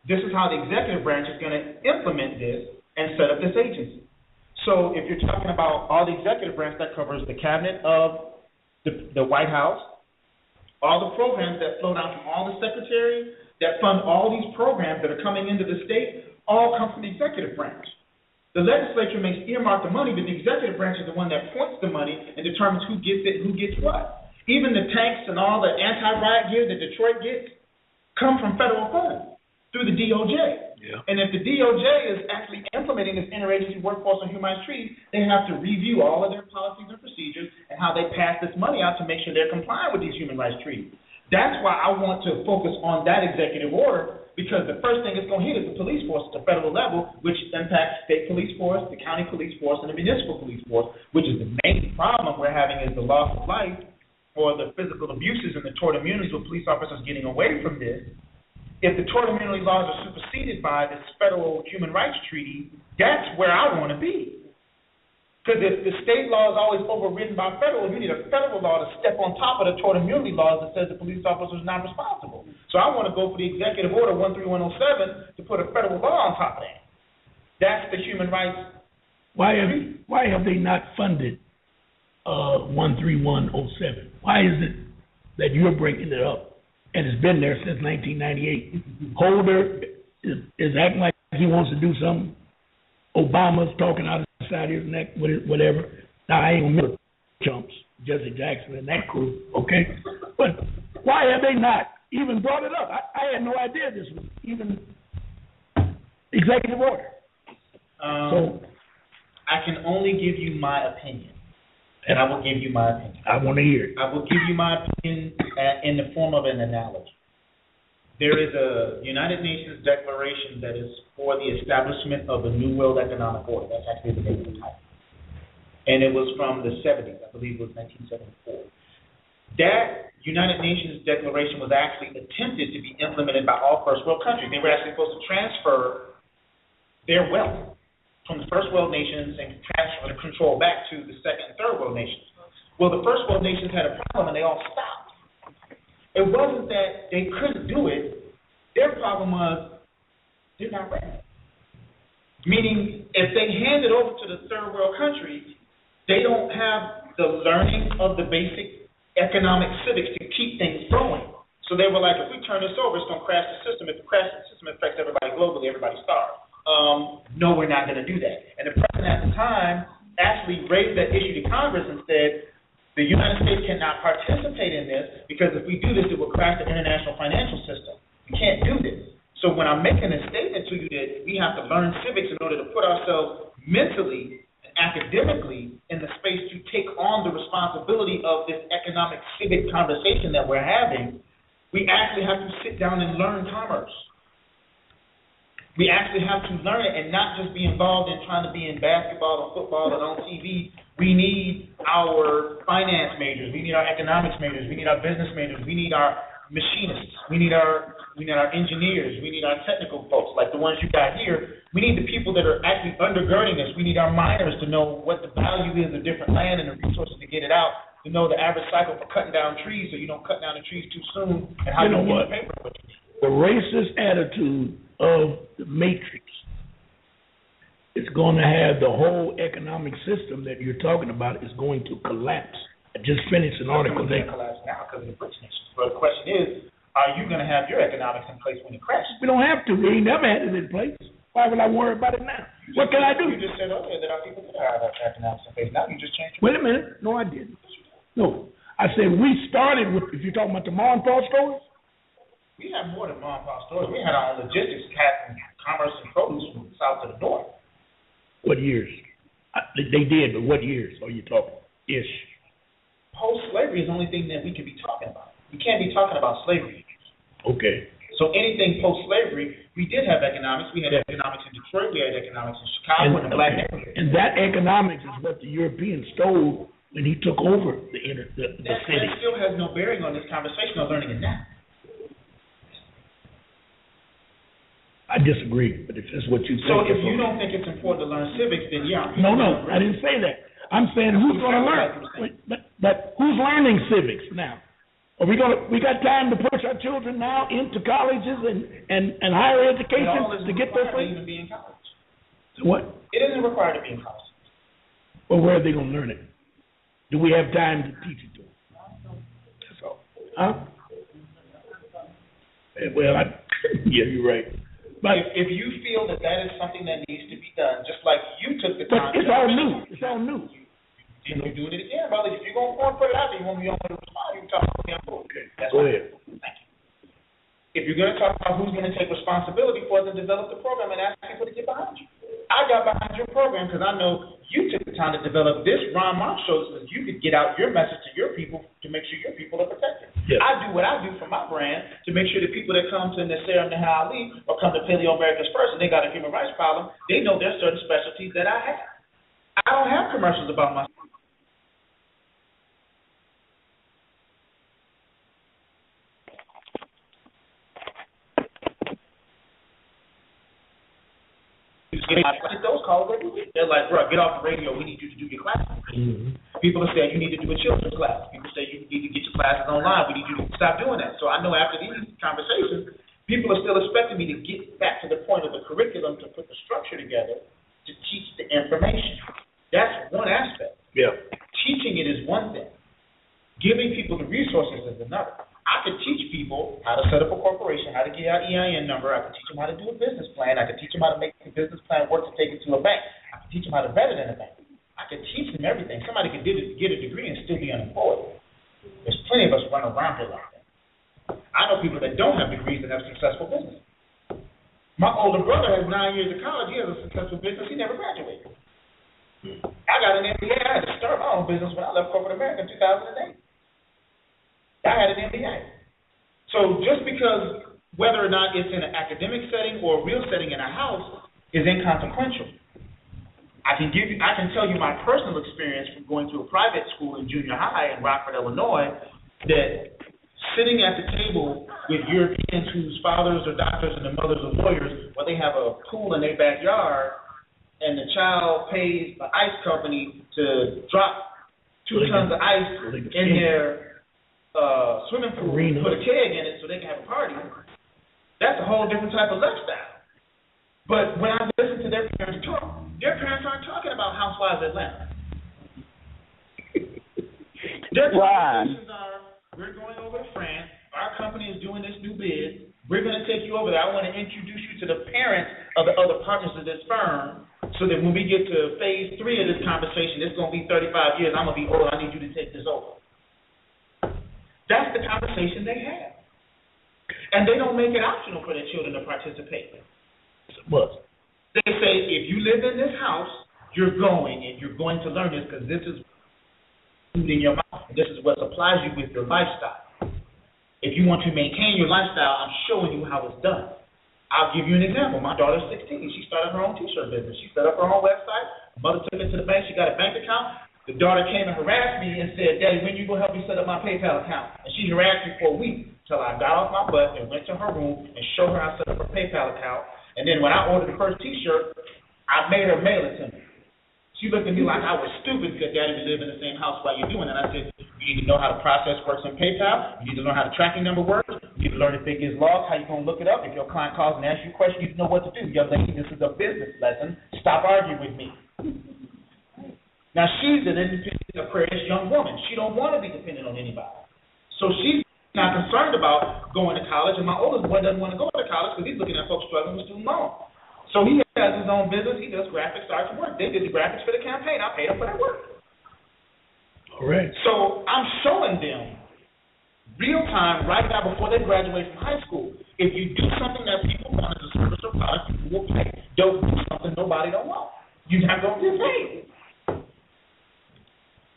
[SPEAKER 3] This is how the executive branch is going to implement this and set up this agency. So if you're talking about all the executive branch, that covers the cabinet of the White House, all the programs that flow down from all the secretaries that fund all these programs that are coming into the state, all come from the executive branch. The legislature may earmark the money, but the executive branch is the one that points the money and determines who gets it and who gets what. Even the tanks and all the anti-riot gear that Detroit gets come from federal funds through the DOJ. Yeah. And if the DOJ is actually implementing this Interagency Workforce on Human Rights Treaty, they have to review all of their policies and procedures and how they pass this money out to make sure they're complying with these human rights treaties. That's why I want to focus on that executive order, because the first thing it's going to hit is the police force at the federal level, which impacts state police force, the county police force, and the municipal police force, which is the main problem we're having is the loss of life or the physical abuses and the tort immunities with police officers getting away from this. If the tort immunity laws are superseded by this federal human rights treaty, that's where I want to be. Because if the state law is always overridden by federal, you need a federal law to step on top of the tort immunity laws that says the police officer is not responsible. So I want to go for the Executive Order 13107 to put a federal law on top of that. That's the human rights.
[SPEAKER 2] Why have they not funded 13107? Why is it that you're breaking it up and it's been there since 1998? Holder is acting like he wants to do something. Obama's talking out of the side of his neck, whatever. Now, I ain't going to miss chumps, Jesse Jackson and that crew, okay? But why have they not even brought it up? I had no idea this was even executive order. So
[SPEAKER 3] I can only give you my opinion, and I will give you my opinion.
[SPEAKER 2] I want to hear it.
[SPEAKER 3] I will give you my opinion in the form of an analogy. There is a United Nations declaration that is for the establishment of a New World Economic Order. That's actually the name of the title. And it was from the 70s. I believe it was 1974. That United Nations declaration was actually attempted to be implemented by all first world countries. They were actually supposed to transfer their wealth from the first world nations and transfer the control back to the second and third world nations. Well, the first world nations had a problem and they all stopped. It wasn't that they couldn't do it. Their problem was they're not ready. Meaning, if they hand it over to the third world country, they don't have the learning of the basic economic civics to keep things going. So they were like, if we turn this over, it's going to crash the system. If it crashes the system, it affects everybody globally, everybody starves. No, we're not going to do that. And the president at the time actually raised that issue to Congress and said, the United States cannot participate in this because if we do this, it will crash the international financial system. We can't do this. So when I'm making a statement to you that we have to learn civics in order to put ourselves mentally and academically in the space to take on the responsibility of this economic civic conversation that we're having, we actually have to sit down and learn commerce. We actually have to learn it and not just be involved in trying to be in basketball or football and on TV. We need our finance majors. We need our economics majors. We need our business majors. We need our machinists. We need our engineers. We need our technical folks like the ones you got here. We need the people that are actually undergirding us. We need our miners to know what the value is of different land and the resources to get it out, to know the average cycle for cutting down trees so you don't cut down the trees too soon and how you get the paper.
[SPEAKER 2] The racist attitude of the matrix is going to have the whole economic system that you're talking about is going to collapse. I just finished an article there.
[SPEAKER 3] Collapse now because of the rich nations. But the question is, are you going to have your economics in place when it crashes?
[SPEAKER 2] We don't have to. We ain't never had it in place. Why would I worry about it now? What can I do?
[SPEAKER 3] You just said earlier that our people did have economics in place. Now you just changed.
[SPEAKER 2] Wait a minute. No, I didn't. No. I said we started with, if you're talking about the mom and pop stores,
[SPEAKER 3] we had more than mom and pop stores. We had our own logistics, commerce, and produce from the south to the north.
[SPEAKER 2] What years? They did, but what years are you talking? Ish.
[SPEAKER 3] Post-slavery is the only thing that we can be talking about. We can't be talking about slavery.
[SPEAKER 2] Okay.
[SPEAKER 3] So anything post-slavery, we did have economics. We had economics in Detroit. We had economics in Chicago and the black neighborhood.
[SPEAKER 2] And that economics is what the Europeans stole when he took over the city.
[SPEAKER 3] That still has no bearing on this conversation of learning it now.
[SPEAKER 2] I disagree, but if that's what you think.
[SPEAKER 3] So if you don't think it's important to learn civics, then yeah.
[SPEAKER 2] No, I didn't say that. I'm saying who's going to learn? But who's learning civics now? We got time to push our children now into colleges and higher education to get those things?
[SPEAKER 3] Even be in college.
[SPEAKER 2] So what?
[SPEAKER 3] It isn't required to be in college.
[SPEAKER 2] Well, where are they going to learn it? Do we have time to teach it to them? That's all. Huh? Well, yeah, you're right.
[SPEAKER 3] But if you feel that is something that needs to be done, just like you took the time.
[SPEAKER 2] But it's all new. It's all new.
[SPEAKER 3] You're doing it again, brother. If you're going to put it out there, you want me to respond, you can talk about me.
[SPEAKER 2] Okay.
[SPEAKER 3] Go ahead. Thank you. If you're going to talk about who's going to take responsibility for it, then develop the program and ask people to get behind you. I got behind your program because I know you took the time to develop this. Ron Mark shows that you could get out your message to your people to make sure your people are protected. Yeah. I do what I do for my brand to make sure the people that come to Neser and Neheh Ali or come to PaleoAmericans first and they got a human rights problem, they know there's certain specialties that I have. I don't have commercials about myself. Get those calls every week. They're like, bro, get off the radio. We need you to do your classes. Mm-hmm. People are saying you need to do a children's class. People say you need to get your classes online. We need you to stop doing that. So I know after these conversations, people are still expecting me to get back to the point of the curriculum to put the structure together to teach the information. That's one aspect.
[SPEAKER 2] Yeah.
[SPEAKER 3] Teaching it is one thing. Giving people the resources is another. I could teach people how to set up a corporation, how to get our EIN number. I could teach them how to do a business plan. I could teach them how to make the business plan work to take it to a bank. I could teach them how to vet it in a bank. I could teach them everything. Somebody could get a degree and still be unemployed. There's plenty of us running around here like that. I know people that don't have degrees that have successful business. My older brother has 9 years of college. He has a successful business. He never graduated. I got an MBA. I had to start my own business when I left corporate America in 2008. I had an MBA. So just because whether or not it's in an academic setting or a real setting in a house is inconsequential. I can tell you my personal experience from going to a private school in junior high in Rockford, Illinois, that sitting at the table with Europeans whose fathers are doctors and their mothers are lawyers, where they have a pool in their backyard, and the child pays the ice company to drop 2 tons of ice in their swimming pool, put a keg in it so they can have a party, that's a whole different type of lifestyle. But when I listen to their parents talk, their parents aren't talking about Housewives of Atlanta. Their conversations are, we're going over to France, our company is doing this new bid, we're going to take you over there, I want to introduce you to the parents of the other partners of this firm, so that when we get to phase 3 of this conversation, it's going to be 35 years, I'm going to be old, I need you to take this over. That's the conversation they have. And they don't make it optional for their children to participate.
[SPEAKER 2] But
[SPEAKER 3] they say, if you live in this house, you're going, and you're going to learn this because this is food in your mouth. This is what supplies you with your lifestyle. If you want to maintain your lifestyle, I'm showing you how it's done. I'll give you an example. My daughter's 16. She started her own T-shirt business. She set up her own website. Her mother took it to the bank. She got a bank account. The daughter came and harassed me and said, Daddy, when you going to help me set up my PayPal account? And she harassed me for a week until I got off my butt and went to her room and showed her how to set up her PayPal account. And then when I ordered the first T-shirt, I made her mail it to me. She looked at me like I was stupid because Daddy, we live in the same house while you're doing it. And I said, you need to know how the process works in PayPal. You need to learn how the tracking number works. You need to learn if it gets logged, how you're going to look it up. If your client calls and asks you a question, you need to know what to do. Young lady, this is a business lesson. Stop arguing with me. Now, she's an independent, Aquarius young woman. She don't want to be dependent on anybody. So she's not concerned about going to college, and my oldest boy doesn't want to go to college because he's looking at folks struggling with student loans. So he has his own business. He does graphics, arts, and work. They did the graphics for the campaign. I paid him for that work.
[SPEAKER 2] all right.
[SPEAKER 3] So I'm showing them real time right now before they graduate from high school. If you do something that people want as a service or product, people will pay. Don't do something nobody don't want. You're not going to get paid.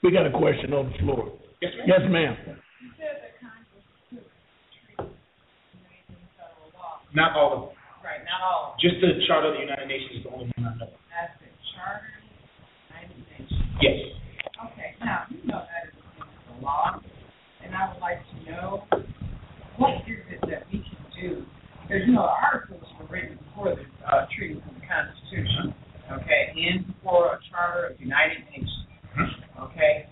[SPEAKER 2] We got a question on the floor.
[SPEAKER 3] Yes, ma'am.
[SPEAKER 2] Yes, ma'am.
[SPEAKER 4] You said that Congress took treaties in federal law.
[SPEAKER 3] Not all of them.
[SPEAKER 4] Right, not all.
[SPEAKER 3] Just the Charter of the United Nations is the only one I know.
[SPEAKER 4] That's the Charter of the United Nations.
[SPEAKER 3] Yes.
[SPEAKER 4] Okay, now, you know that is against the law, and I would like to know what is it that we can do? Because, you know, the articles were written before the treaty of the Constitution, okay, and before a Charter of the United Nations, okay?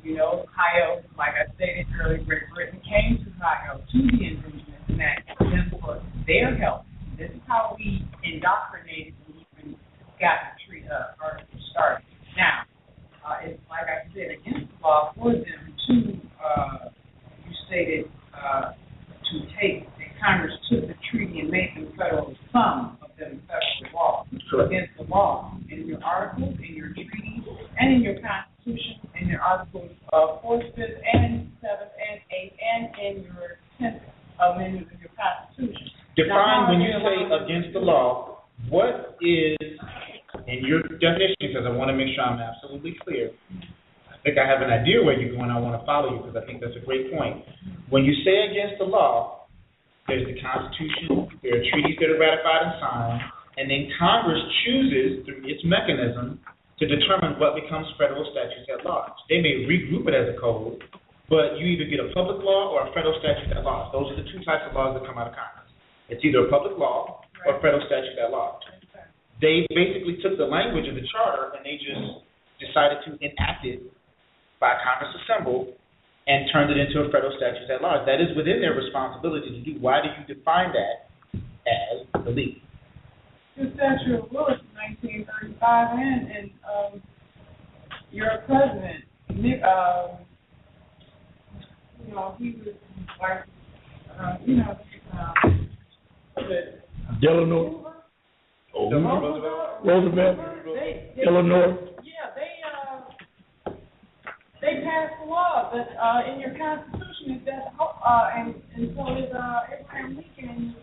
[SPEAKER 4] You know, Ohio, like I stated earlier, Great Britain came to Ohio, to the indigenous, and asked them for their help. This is how we indoctrinated and even got the treaty article started. Now, it's like I said, against the law for them to, you stated, to take, and Congress took the treaty and made them federal, some of them federal law, against the law. In your articles, in your treaties, and in your Constitution, in your articles 4th, 5th, and 7th, and 8th, and in your 10th amendment of your Constitution.
[SPEAKER 3] Define when you say against the law, what is, in your definition, because I want to make sure I'm absolutely clear. I think I have an idea where you're going. I want to follow you because I think that's a great point. When you say against the law, there's the Constitution, there are treaties that are ratified and signed, and then Congress chooses, through its mechanism, to determine what becomes federal statutes at large. They may regroup it as a code, but you either get a public law or a federal statute at large. Those are the two types of laws that come out of Congress. It's either a public law or a federal statute at large. They basically took the language of the charter and they just decided to enact it by Congress assembled and turned it into a federal statute at large. That is within their responsibility to do. Why do you define that as illegal?
[SPEAKER 4] The statute of Willis in 1935, and your president, Nick, you know, he was like, you know,
[SPEAKER 2] Delano. Roosevelt. Illinois.
[SPEAKER 4] Yeah, they passed the law, but in your Constitution, it does, and so is Abraham Lincoln,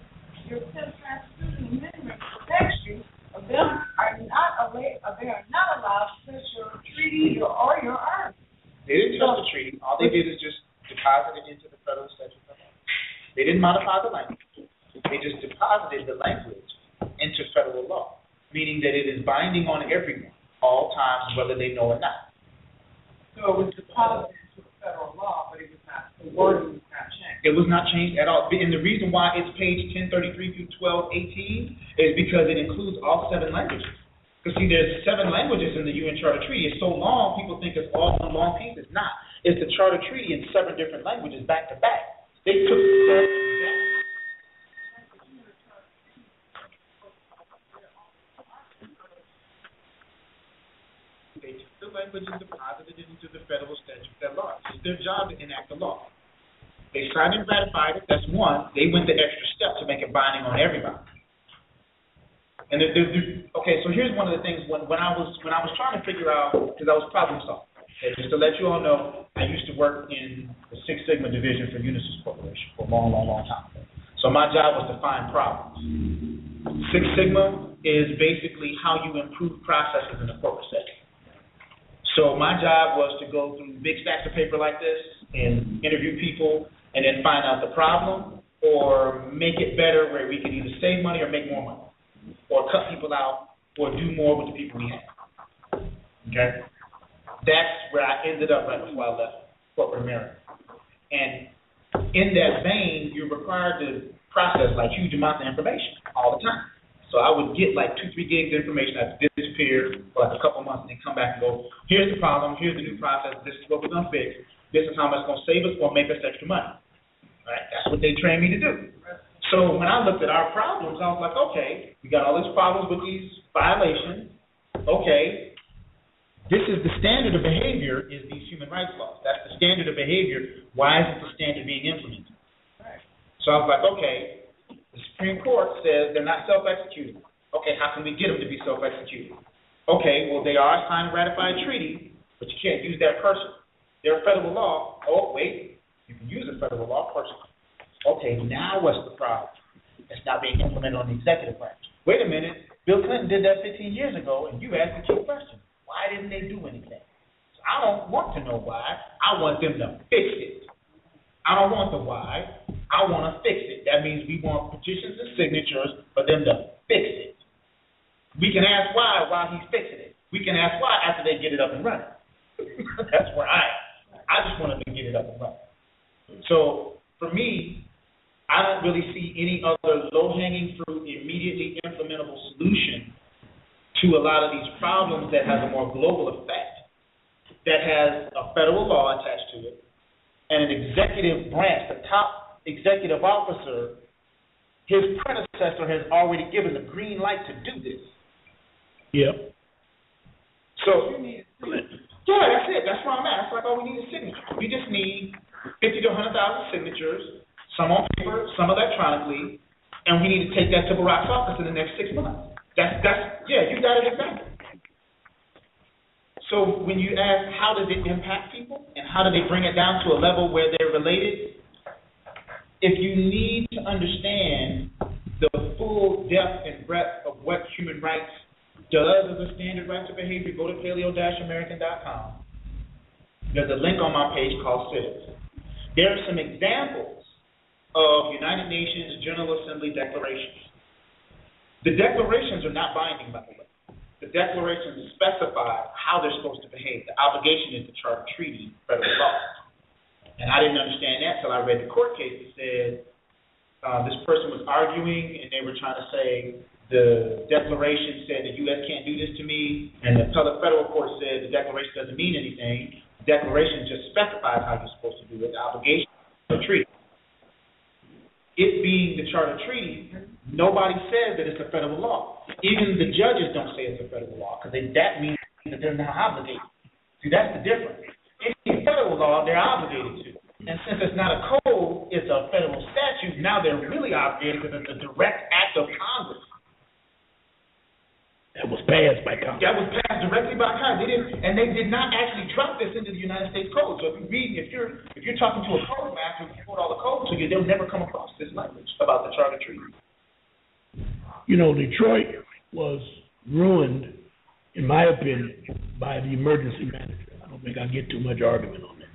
[SPEAKER 4] your 10th Constitution Amendment protects you. They are not allowed to touch your treaty or your army.
[SPEAKER 3] They didn't touch the treaty. All they did is just deposit it into the federal statute. They didn't modify the language. They just deposited the language into federal law, meaning that it is binding on everyone, all times, whether they know or not.
[SPEAKER 4] So it was deposited into the federal law, but it was not, the wording was not changed.
[SPEAKER 3] It was not changed at all. And the reason why it's page 1033 through 1218 is because it includes all 7 languages. Because, see, there's 7 languages in the UN Charter Treaty. It's so long, people think it's all one long piece. It's not. It's the Charter Treaty in 7 different languages back to back. They took the language and deposited it into the federal statute, that law. It's their job to enact the law. They signed and ratified it. That's one. They went the extra step to make it binding on everybody. And okay, so here's one of the things when I was trying to figure out, because I was problem solving. Okay, just to let you all know, I used to work in the Six Sigma division for Unisys Corporation for a long time. So my job was to find problems. Six Sigma is basically how you improve processes in the corporate setting. So my job was to go through big stacks of paper like this and interview people and then find out the problem or make it better where we can either save money or make more money or cut people out or do more with the people we have. Okay? That's where I ended up right before I left corporate America. And in that vein, you're required to process like huge amounts of information all the time. So I would get like 2-3 gigs of information that disappear for like a couple months and then come back and go, here's the problem, here's the new process, this is what we're going to fix, this is how much it's going to save us or make us extra money. Right? That's what they trained me to do. So when I looked at our problems, I was like, okay, we got all these problems with these violations. Okay, this is the standard of behavior is these human rights laws. That's the standard of behavior. Why isn't the standard being implemented? So I was like, okay, the Supreme Court says they're not self-executing. Okay, how can we get them to be self-executing? Okay, well, they are a signed and ratified treaty, but you can't use that person. They're a federal law. Oh, wait, you can use a federal law person. Okay, now what's the problem? It's not being implemented on the executive branch. Wait a minute, Bill Clinton did that 15 years ago, and you asked the key question. Why didn't they do anything? So I don't want to know why. I want them to fix it. I don't want the why. I want to fix it. That means we want petitions and signatures for them to fix it. We can ask why while he's fixing it. We can ask why after they get it up and running. That's where I am. I just want them to get it up and running. So for me, I don't really see any other low-hanging fruit, immediately implementable solution to a lot of these problems that has a more global effect, that has a federal law attached to it, and an executive branch, the top executive officer, his predecessor has already given the green light to do this.
[SPEAKER 2] Yep.
[SPEAKER 3] So, yeah, that's it. That's where I'm at. It's like, oh, we need a signature. We just need 50 to 100,000 signatures, some on paper, some electronically, and we need to take that to Barack's office in the next 6 months. Yeah, you got it exactly. So when you ask how does it impact people and how do they bring it down to a level where they're related, if you need to understand the full depth and breadth of what human rights does as a standard right to behavior, go to PaleoAmericans.com. There's a link on my page called Citizens. There are some examples of United Nations General Assembly declarations. The declarations are not binding, by the way. The declarations specify how they're supposed to behave. The obligation is the Charter Treaty, federal law. And I didn't understand that until I read the court case that said this person was arguing and they were trying to say the declaration said the U.S. can't do this to me, and the federal court said the declaration doesn't mean anything. The declaration just specifies how you're supposed to do it. The obligation is the treaty. It being the Charter Treaty, nobody says that it's a federal law. Even the judges don't say it's a federal law because that means that they're not obligated. See, that's the difference. Any federal law, they're obligated to. And since it's not a code, it's a federal statute, now they're really obligated because it's a direct act of Congress.
[SPEAKER 2] That was passed by Congress.
[SPEAKER 3] That was passed directly by Congress. They did not actually drop this into the United States Code. So if you read, if you're talking to a code master, you quote all the codes, so they'll never come across this language about the Charter Treaty.
[SPEAKER 2] You know, Detroit was ruined, in my opinion, by the emergency manager. I don't think I get too much argument on that.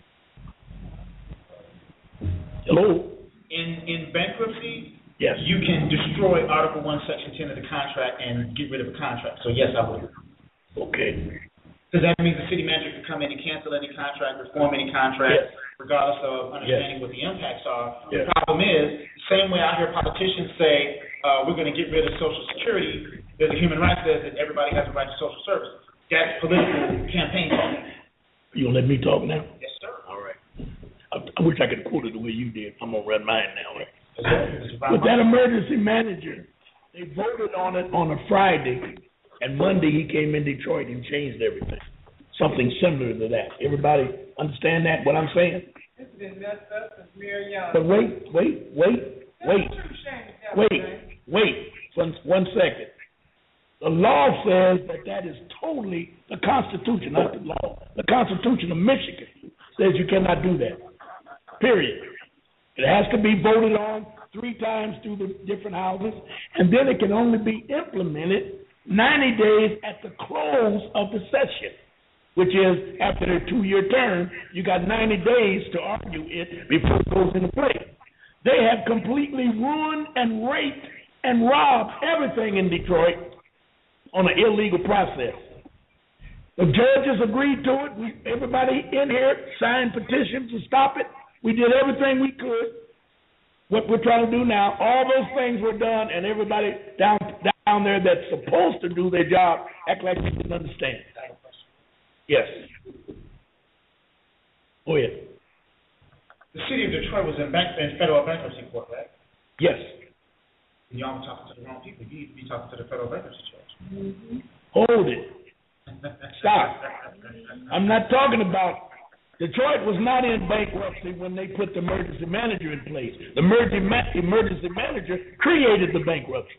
[SPEAKER 2] Hello?
[SPEAKER 3] In bankruptcy,
[SPEAKER 2] yes,
[SPEAKER 3] you can destroy Article 1, Section 10 of the contract and get rid of a contract. So, yes, I would.
[SPEAKER 2] Okay.
[SPEAKER 3] Because that means the city manager can come in and cancel any contract, reform any contract, regardless of understanding what the impacts are. The problem is, the same way I hear politicians say, we're going to get rid of Social Security, There's a human rights says that everybody has a right to social services. That's political campaign talk.
[SPEAKER 2] You gonna let me talk now?
[SPEAKER 3] Yes, sir.
[SPEAKER 2] All right. I wish I could quote it the way you did. I'm gonna run mine now. Right?
[SPEAKER 3] Yes,
[SPEAKER 2] With that emergency manager, they voted on it on a Friday, and Monday he came in Detroit and changed everything. Something similar to that. Everybody understand that? What I'm saying?
[SPEAKER 4] It's been messed up since Mary Young.
[SPEAKER 2] But wait. One second. The law says that is totally the Constitution, not the law. The Constitution of Michigan says you cannot do that. Period. It has to be voted on 3 times through the different houses, and then it can only be implemented 90 days at the close of the session, which is after their 2-year term. You got 90 days to argue it before it goes into play. They have completely ruined and raped and robbed everything in Detroit on an illegal process. The judges agreed to it. Everybody in here signed petitions to stop it. We did everything we could. What we're trying to do now, all those things were done, and everybody down there that's supposed to do their job act like they didn't understand. Yes. Go ahead.
[SPEAKER 3] The city of Detroit was in federal bankruptcy court, right?
[SPEAKER 2] Yes.
[SPEAKER 3] And y'all were talking to the wrong people. You need to be talking to the federal bankruptcy judge.
[SPEAKER 4] Mm-hmm.
[SPEAKER 2] Hold it. Stop. I'm not talking about Detroit was not in bankruptcy when they put the emergency manager in place. The emergency manager created the bankruptcy.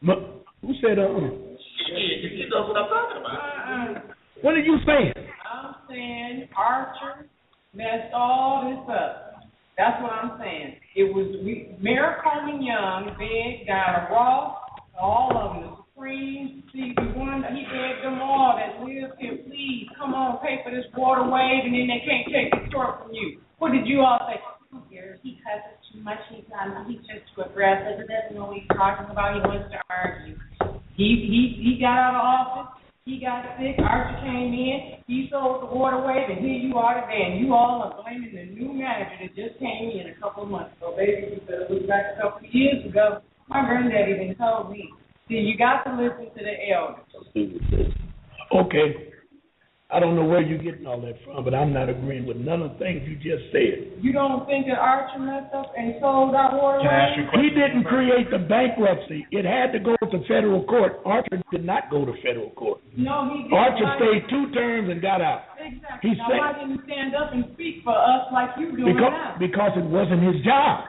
[SPEAKER 2] Who said
[SPEAKER 3] You know what I'm talking about.
[SPEAKER 2] What are you saying?
[SPEAKER 4] I'm saying Archer messed all this up. That's what I'm saying. It was Mayor Coleman Young begged Diana Ross, all of them, the Supreme, CB1, he begged them all that live here, please come on, pay for this water wave, and then they can't take the short from you. What did you all say? He cusses too much. He's just too aggressive. He doesn't know what he's talking about. He wants to argue. He got out of office. He got sick. Archer came in. He sold the water wave, and here you are today. And you all are blaming the new manager that just came in a couple of months ago. Baby, it was back a couple of years ago. My granddaddy even told me. See, you got to listen to the elders.
[SPEAKER 2] Okay. I don't know where you're getting all that from, but I'm not agreeing with none of the things you just said.
[SPEAKER 4] You don't think that Archer messed up and sold that water?
[SPEAKER 3] Can I ask you a question?
[SPEAKER 2] He didn't create the bankruptcy. It had to go to federal court. Archer did not go to federal court.
[SPEAKER 4] No, he didn't.
[SPEAKER 2] Archer stayed 2 terms and got out.
[SPEAKER 4] Exactly. Now, why didn't he stand up and speak for us like you doing now?
[SPEAKER 2] Because it wasn't his job.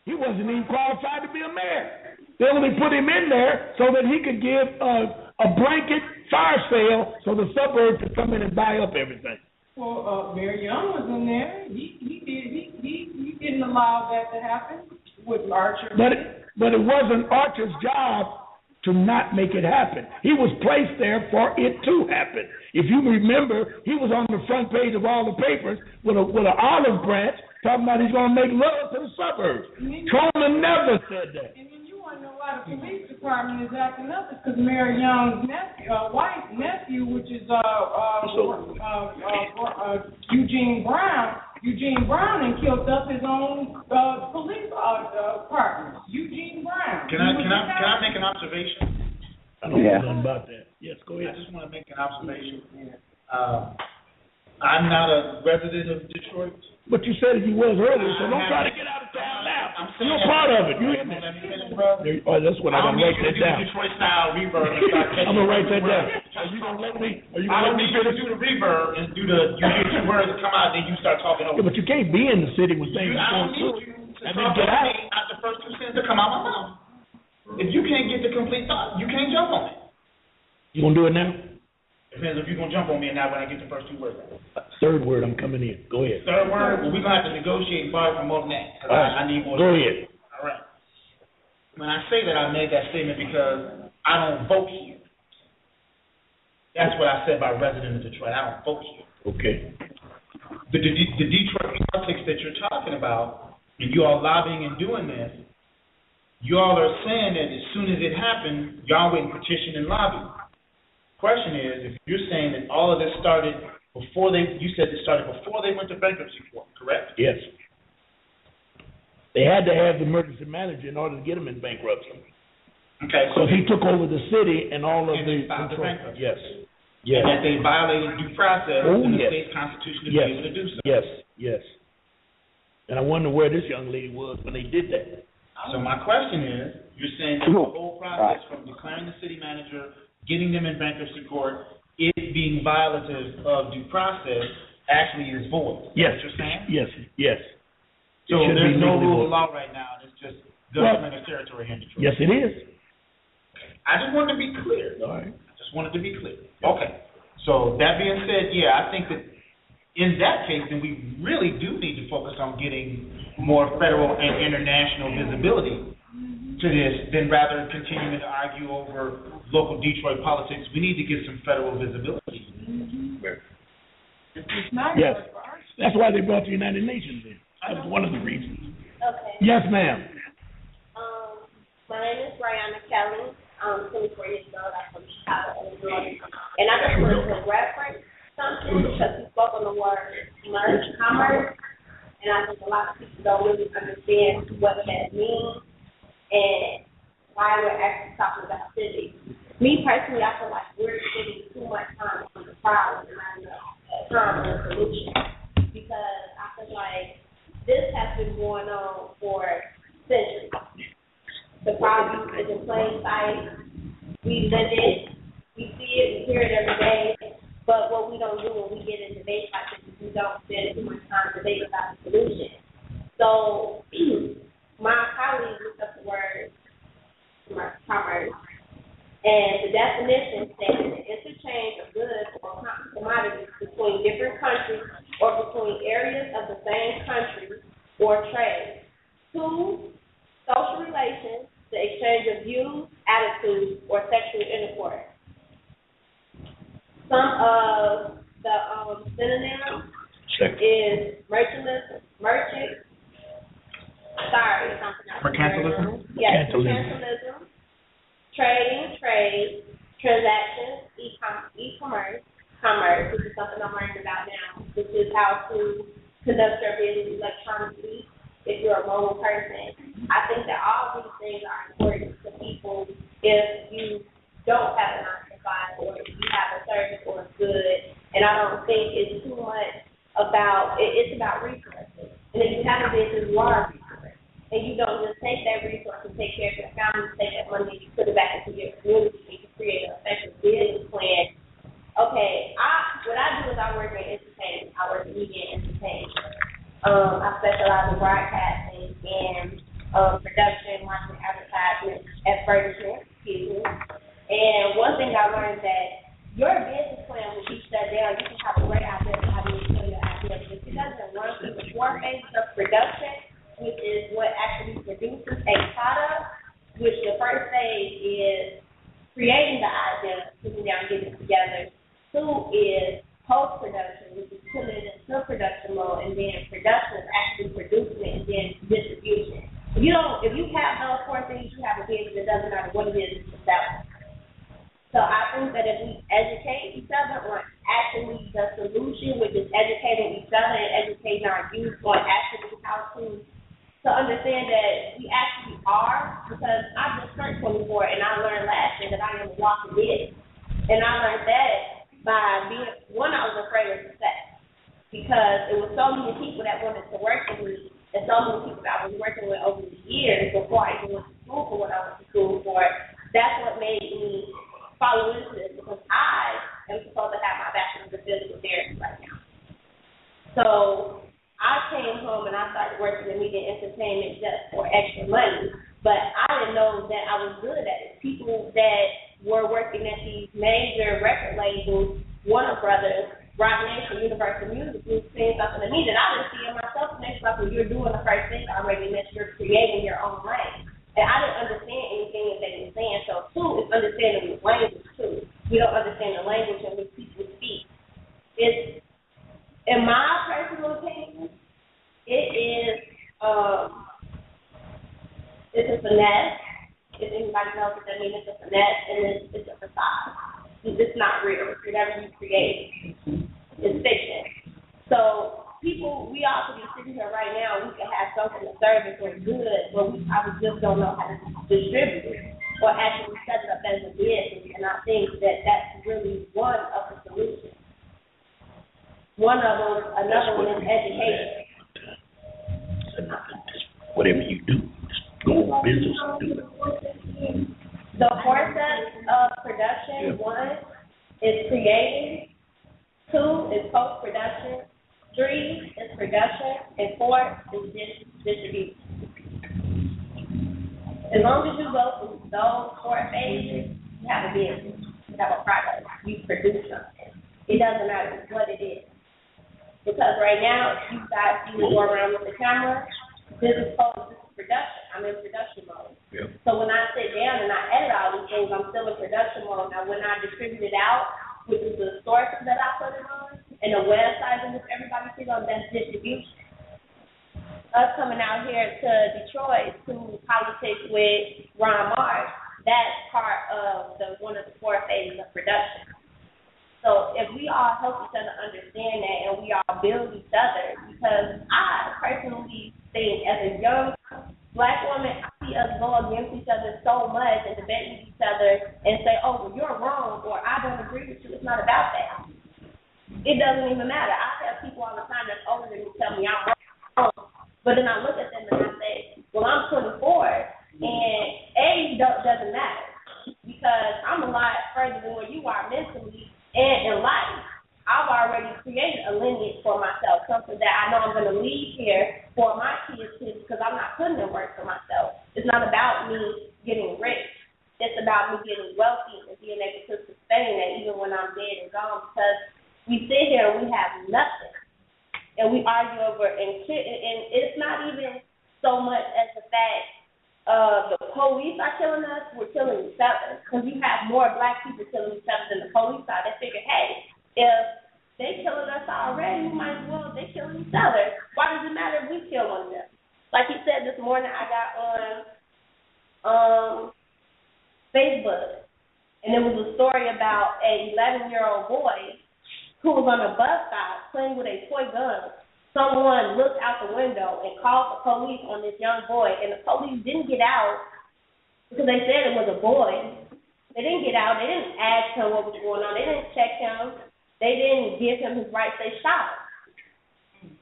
[SPEAKER 2] He wasn't even qualified to be a mayor. They only put him in there so that he could give a blanket fire sale so the suburbs could come in and buy up everything.
[SPEAKER 4] Well, Mayor Young was in there. He didn't allow that to happen with Archer.
[SPEAKER 2] But it wasn't Archer's job to not make it happen. He was placed there for it to happen. If you remember, he was on the front page of all the papers with an olive branch talking about he's going to make love to the suburbs. Truman never said that.
[SPEAKER 4] And then you want to know why the police department is acting up? It's because Mayor Young's wife's nephew, which is Eugene Brown. Eugene Brown and killed up his own police partner. Eugene Brown.
[SPEAKER 3] Can I make an observation?
[SPEAKER 2] I don't know nothing about that. Yes, go ahead.
[SPEAKER 3] I just want to make an observation. I'm not a resident of Detroit.
[SPEAKER 2] But you said you was earlier, so don't try to get out of town now. You're part of it. You hear me? That's what I'm going to write that down.
[SPEAKER 3] Detroit style reverb.
[SPEAKER 2] I'm going to write that down. Are you going to let me?
[SPEAKER 3] I don't need you to do the reverb and do you get your words come out, then you start talking over.
[SPEAKER 2] Yeah, but you can't be in the city when things are going through.
[SPEAKER 3] And then get out. Not the first 2 sentences that come out my mouth. If you can't get the complete thought, you can't jump on it.
[SPEAKER 2] You going to do it now?
[SPEAKER 3] Depends if you're going to jump on me or not when I get the first 2 words out.
[SPEAKER 2] 3rd word, I'm coming in. Go ahead.
[SPEAKER 3] 3rd word? Well, we're going to have to negotiate and borrow from more than that. Because I need more.
[SPEAKER 2] Go ahead.
[SPEAKER 3] All right. When I say that, I made that statement because I don't vote here. That's what I said by resident of Detroit. I don't vote here.
[SPEAKER 2] Okay.
[SPEAKER 3] The Detroit politics that you're talking about, and you all lobbying and doing this, you all are saying that as soon as it happened, y'all went and petitioned and lobbied. Question is, if you're saying that all of this started before you said it started before they went to bankruptcy court, correct?
[SPEAKER 2] Yes. They had to have the emergency manager in order to get them in bankruptcy.
[SPEAKER 3] Okay, so
[SPEAKER 2] Because he took over the city and all of
[SPEAKER 3] And
[SPEAKER 2] the
[SPEAKER 3] they filed the
[SPEAKER 2] control.
[SPEAKER 3] bankruptcy.
[SPEAKER 2] Yes.
[SPEAKER 3] and
[SPEAKER 2] Yes.
[SPEAKER 3] that they violated due process
[SPEAKER 2] Oh,
[SPEAKER 3] in the
[SPEAKER 2] yes.
[SPEAKER 3] state constitution to
[SPEAKER 2] Yes.
[SPEAKER 3] be able to do so.
[SPEAKER 2] Yes. Yes. And I wonder where this young lady was when they did that.
[SPEAKER 3] So my question is, you're saying that the whole process from declaring the city manager, getting them in bankruptcy court, it being violative of due process actually is void. Is that
[SPEAKER 2] Yes.
[SPEAKER 3] what you're saying?
[SPEAKER 2] Yes. Yes.
[SPEAKER 3] So
[SPEAKER 2] It should
[SPEAKER 3] there's
[SPEAKER 2] be
[SPEAKER 3] no
[SPEAKER 2] legally
[SPEAKER 3] rule
[SPEAKER 2] void.
[SPEAKER 3] of law right now. It's just government or territory in Detroit.
[SPEAKER 2] Yes, it is.
[SPEAKER 3] I just wanted to be clear.
[SPEAKER 2] All right.
[SPEAKER 3] I just wanted to be clear. Okay. So that being said, yeah, I think that in that case, then we really do need to focus on getting more federal and international visibility to this than rather continuing to argue over local Detroit politics. We need to get some federal visibility.
[SPEAKER 2] Yes. That's why they brought the United Nations in. That was one of the reasons.
[SPEAKER 8] Okay.
[SPEAKER 2] Yes, ma'am.
[SPEAKER 8] My name is Brianna Kelly. I'm 24 years old. I'm from Chicago, Illinois. And I just wanted to reference something because you spoke on the word commerce, and I think a lot of people don't really understand what that means and why we're actually talking about cities. Me personally, I feel like we're spending too much time on the problem and not enough time on the solution, because I feel like this has been going on for centuries. The problem is in plain sight. We live it, we see it, we hear it every day. But what we don't do when we get in debate like this is we don't spend too much time debating about the solution. So my colleague looked up the word commerce, and the definition says the interchange of goods or commodities between different countries or between areas of the same country or trade. 2, social relations, the exchange of views, attitudes, or sexual intercourse. Some of the synonyms is mercantilism,
[SPEAKER 3] Mercantilism?
[SPEAKER 8] Yes, mercantilism, trading, trade, transactions, e-commerce, commerce, which is something I'm learning about now, which is how to conduct your business electronically if you're a mobile person. I think that all these things are important to people if you don't have a 9-to-5 or if you have a service or a good. And I don't think it's too much about, it's about resources. And if you have a business, you are a resource. And you don't just take that resource and take care of your family, take that money and you put it back into your community and you create an effective business plan. Okay, what I do is I work in entertainment. I work in media and entertainment. I specialize in broadcasting and production, marketing, advertisement, advertisement, And one thing I learned that your business plan will be shut down. You can have a great idea of how to sell your idea, but if it doesn't run through the 4 phases of production, which is what actually produces a product, which the first phase is creating the idea, sitting down, getting it together. 2 is post-production, which is putting it into production mode, and then production is actually producing it, and then distribution. If you have those 4 things, you have a business. It doesn't matter what it is, it's a seller. So I think that if we educate each other on actually the solution, which is educating each other and educating our youth on actually how to understand that we actually are, because I just turned 24 and I learned last year that I am a walking dead. And I learned that by being, I was afraid of success, because it was so many people that wanted to work with me, and so many people that I was working with over the years before I even went to school for what I went to school for. That's what made me follow into this, because I am supposed to have my bachelor's in physical therapy right now. So I came home and I started working in media and entertainment just for extra money, but I didn't know that I was good at it. People that were working at these major record labels, Warner Brothers, Rock Nation, Universal Music, was saying something to me that I didn't see in myself. And it's like, well, you're doing the first thing already, and that you're creating your own lane. And I didn't understand anything that they were saying. So 2 is understanding the language too. We don't understand the language in which people speak. It's, in my personal opinion, it is it's a finesse. If anybody knows what that means, it's a finesse, and it's a facade. It's not real. It's whatever you create. It's fiction. So people, we all could be sitting here right now, we could have something to service or good, but I just don't know how to distribute it. or actually set it up as a business. And I think that that's really one of the solutions. One of them, another one is education.
[SPEAKER 2] Whatever you do, just go on business and do it.
[SPEAKER 8] The four steps of production, one is creating, two is post-production, three is production, and four is distribution. As long as you go through those four phases, you have a business, you have a product, you produce something. It doesn't matter what it is. Because right now, you guys see me go around with the camera, this is production. I'm in production mode. Yep. So when I sit down and I edit all these things, I'm still in production mode. Now, when I distribute it out, which is the sources that I put it on, and the website in which everybody sees on, that's distribution. Us coming out here to Detroit to politics with Ron Marsh, that's part of one of the four phases of production. So if we all help each other understand that and we all build each other, because I personally think as a young Black woman, I see us go against each other so much and debate with each other and say, oh, well, you're wrong, or I don't agree with you. It's not about that. It doesn't even matter. I have people all the time that's older than me tell me I'm wrong. But then I look at them and I say, well, I'm 24, and age doesn't matter because I'm a lot further than where you are mentally and in life. I've already created a lineage for myself, something that I know I'm going to leave here for my kids because I'm not putting in work for myself. It's not about me getting rich. It's about me getting wealthy and being able to sustain that even when I'm dead and gone, because we sit here and we have nothing. And we argue over, and it's not even so much as the fact the police are killing us, we're killing each other. Because you have more Black people killing each other than the police are. They figure, hey, if they killing us already, we might as well, they killing each other. Why does it matter if we kill one of them? Like he said this morning, I got on Facebook, and it was a story about a 11-year-old boy who was on a bus stop playing with a toy gun. Someone looked out the window and called the police on this young boy, and the police didn't get out because they said it was a boy. They didn't get out. They didn't ask him what was going on. They didn't check him. They didn't give him his rights. They shot him.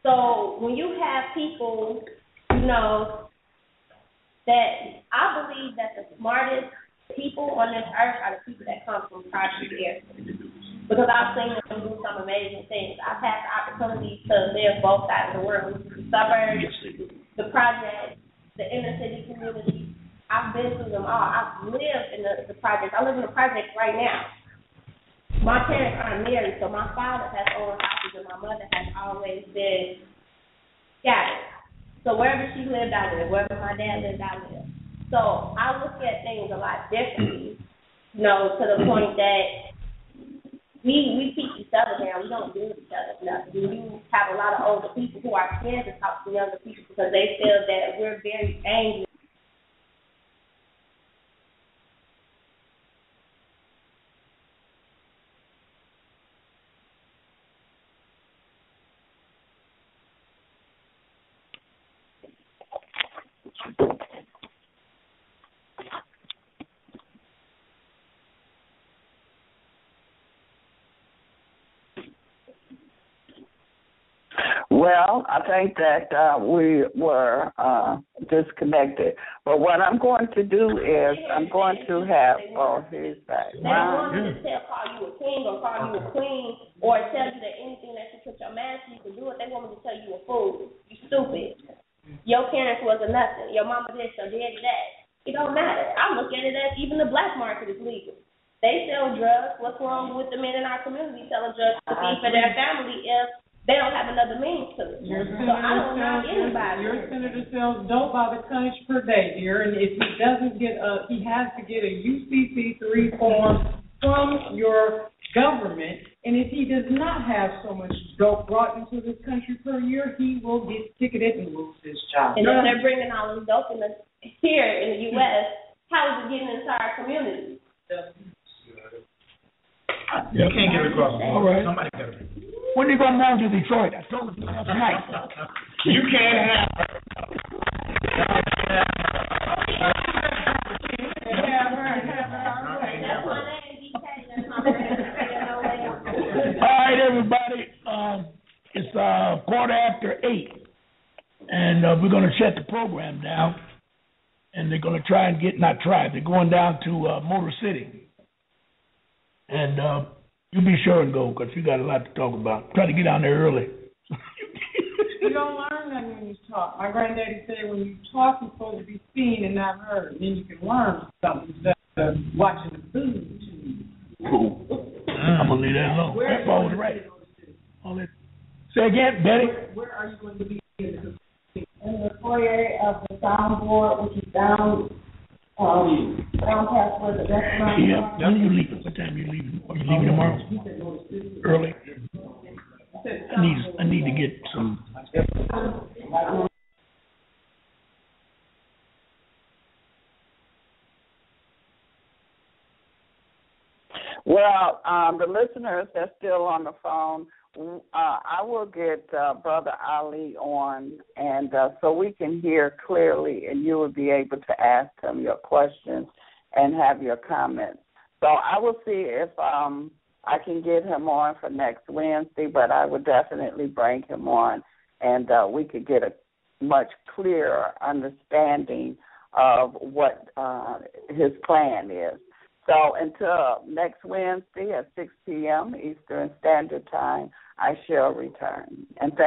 [SPEAKER 8] So when you have people, that I believe that the smartest people on this earth are the people that come from project areas. Because I've seen them do some amazing things. I've had the opportunity to live both sides of the world, the suburbs, the projects, the inner city community. I've been through them all. I've lived in the projects. I live in the projects right now. My parents aren't married, so my father has owned houses and my mother has always been scattered. So wherever she lived, I lived. Wherever my dad lived, I lived. So I look at things a lot differently, to the point that we teach each other now. We don't do each other nothing. You have a lot of older people who are scared to talk to younger people because they feel that we're very angry.
[SPEAKER 1] Well, I think that we were disconnected. But what I'm going to do is I'm going to have, here's that.
[SPEAKER 8] They don't want me to call you a king or call you a queen or tell you that anything that you put your mind to you can do it. They want me to tell you a fool. You stupid. Your parents wasn't nothing. Your mama this, your daddy that. It don't matter. I look at it as even the black market is legal. They sell drugs. What's wrong with the men in our community selling drugs to feed for their family if they don't have another means to it? So I don't knock anybody.
[SPEAKER 4] Your senator sells dope by the tonnage per day, dear, and if he doesn't get he has to get a UCC-3 form from your government, and if he does not have so much dope brought into this country per year, he will get ticketed and lose his job.
[SPEAKER 8] And if they're bringing all this dope here in the U.S., how is it getting into our community?
[SPEAKER 3] You can't get it across the board.
[SPEAKER 2] All right.
[SPEAKER 3] Somebody got to.
[SPEAKER 2] When you gonna move to Detroit? I told you last night.
[SPEAKER 3] You can't have.
[SPEAKER 2] everybody. It's 8:15, and we're going to shut the program down. And they're going to try and they're going down to Motor City. And you be sure and go, because you got a lot to talk about. Try to get down there early.
[SPEAKER 4] You don't learn nothing when you talk. My granddaddy said when you talk, you're supposed to be seen and not heard. Then you can learn something instead of watching the food.
[SPEAKER 2] Cool. I'm going to leave that alone. That's always right. Say again, Betty.
[SPEAKER 4] Where are you going to be in
[SPEAKER 7] the foyer of the soundboard, which is down past where the restaurant is?
[SPEAKER 2] Yeah. When are you leaving? What time are you leaving? Are you leaving tomorrow? Early? I need to get some.
[SPEAKER 1] Well, the listeners that's still on the phone, I will get Brother Ali on, and so we can hear clearly, and you will be able to ask him your questions and have your comments. So I will see if I can get him on for next Wednesday, but I would definitely bring him on, and we could get a much clearer understanding of what his plan is. So until next Wednesday at 6 p.m. Eastern Standard Time, I shall return. And thank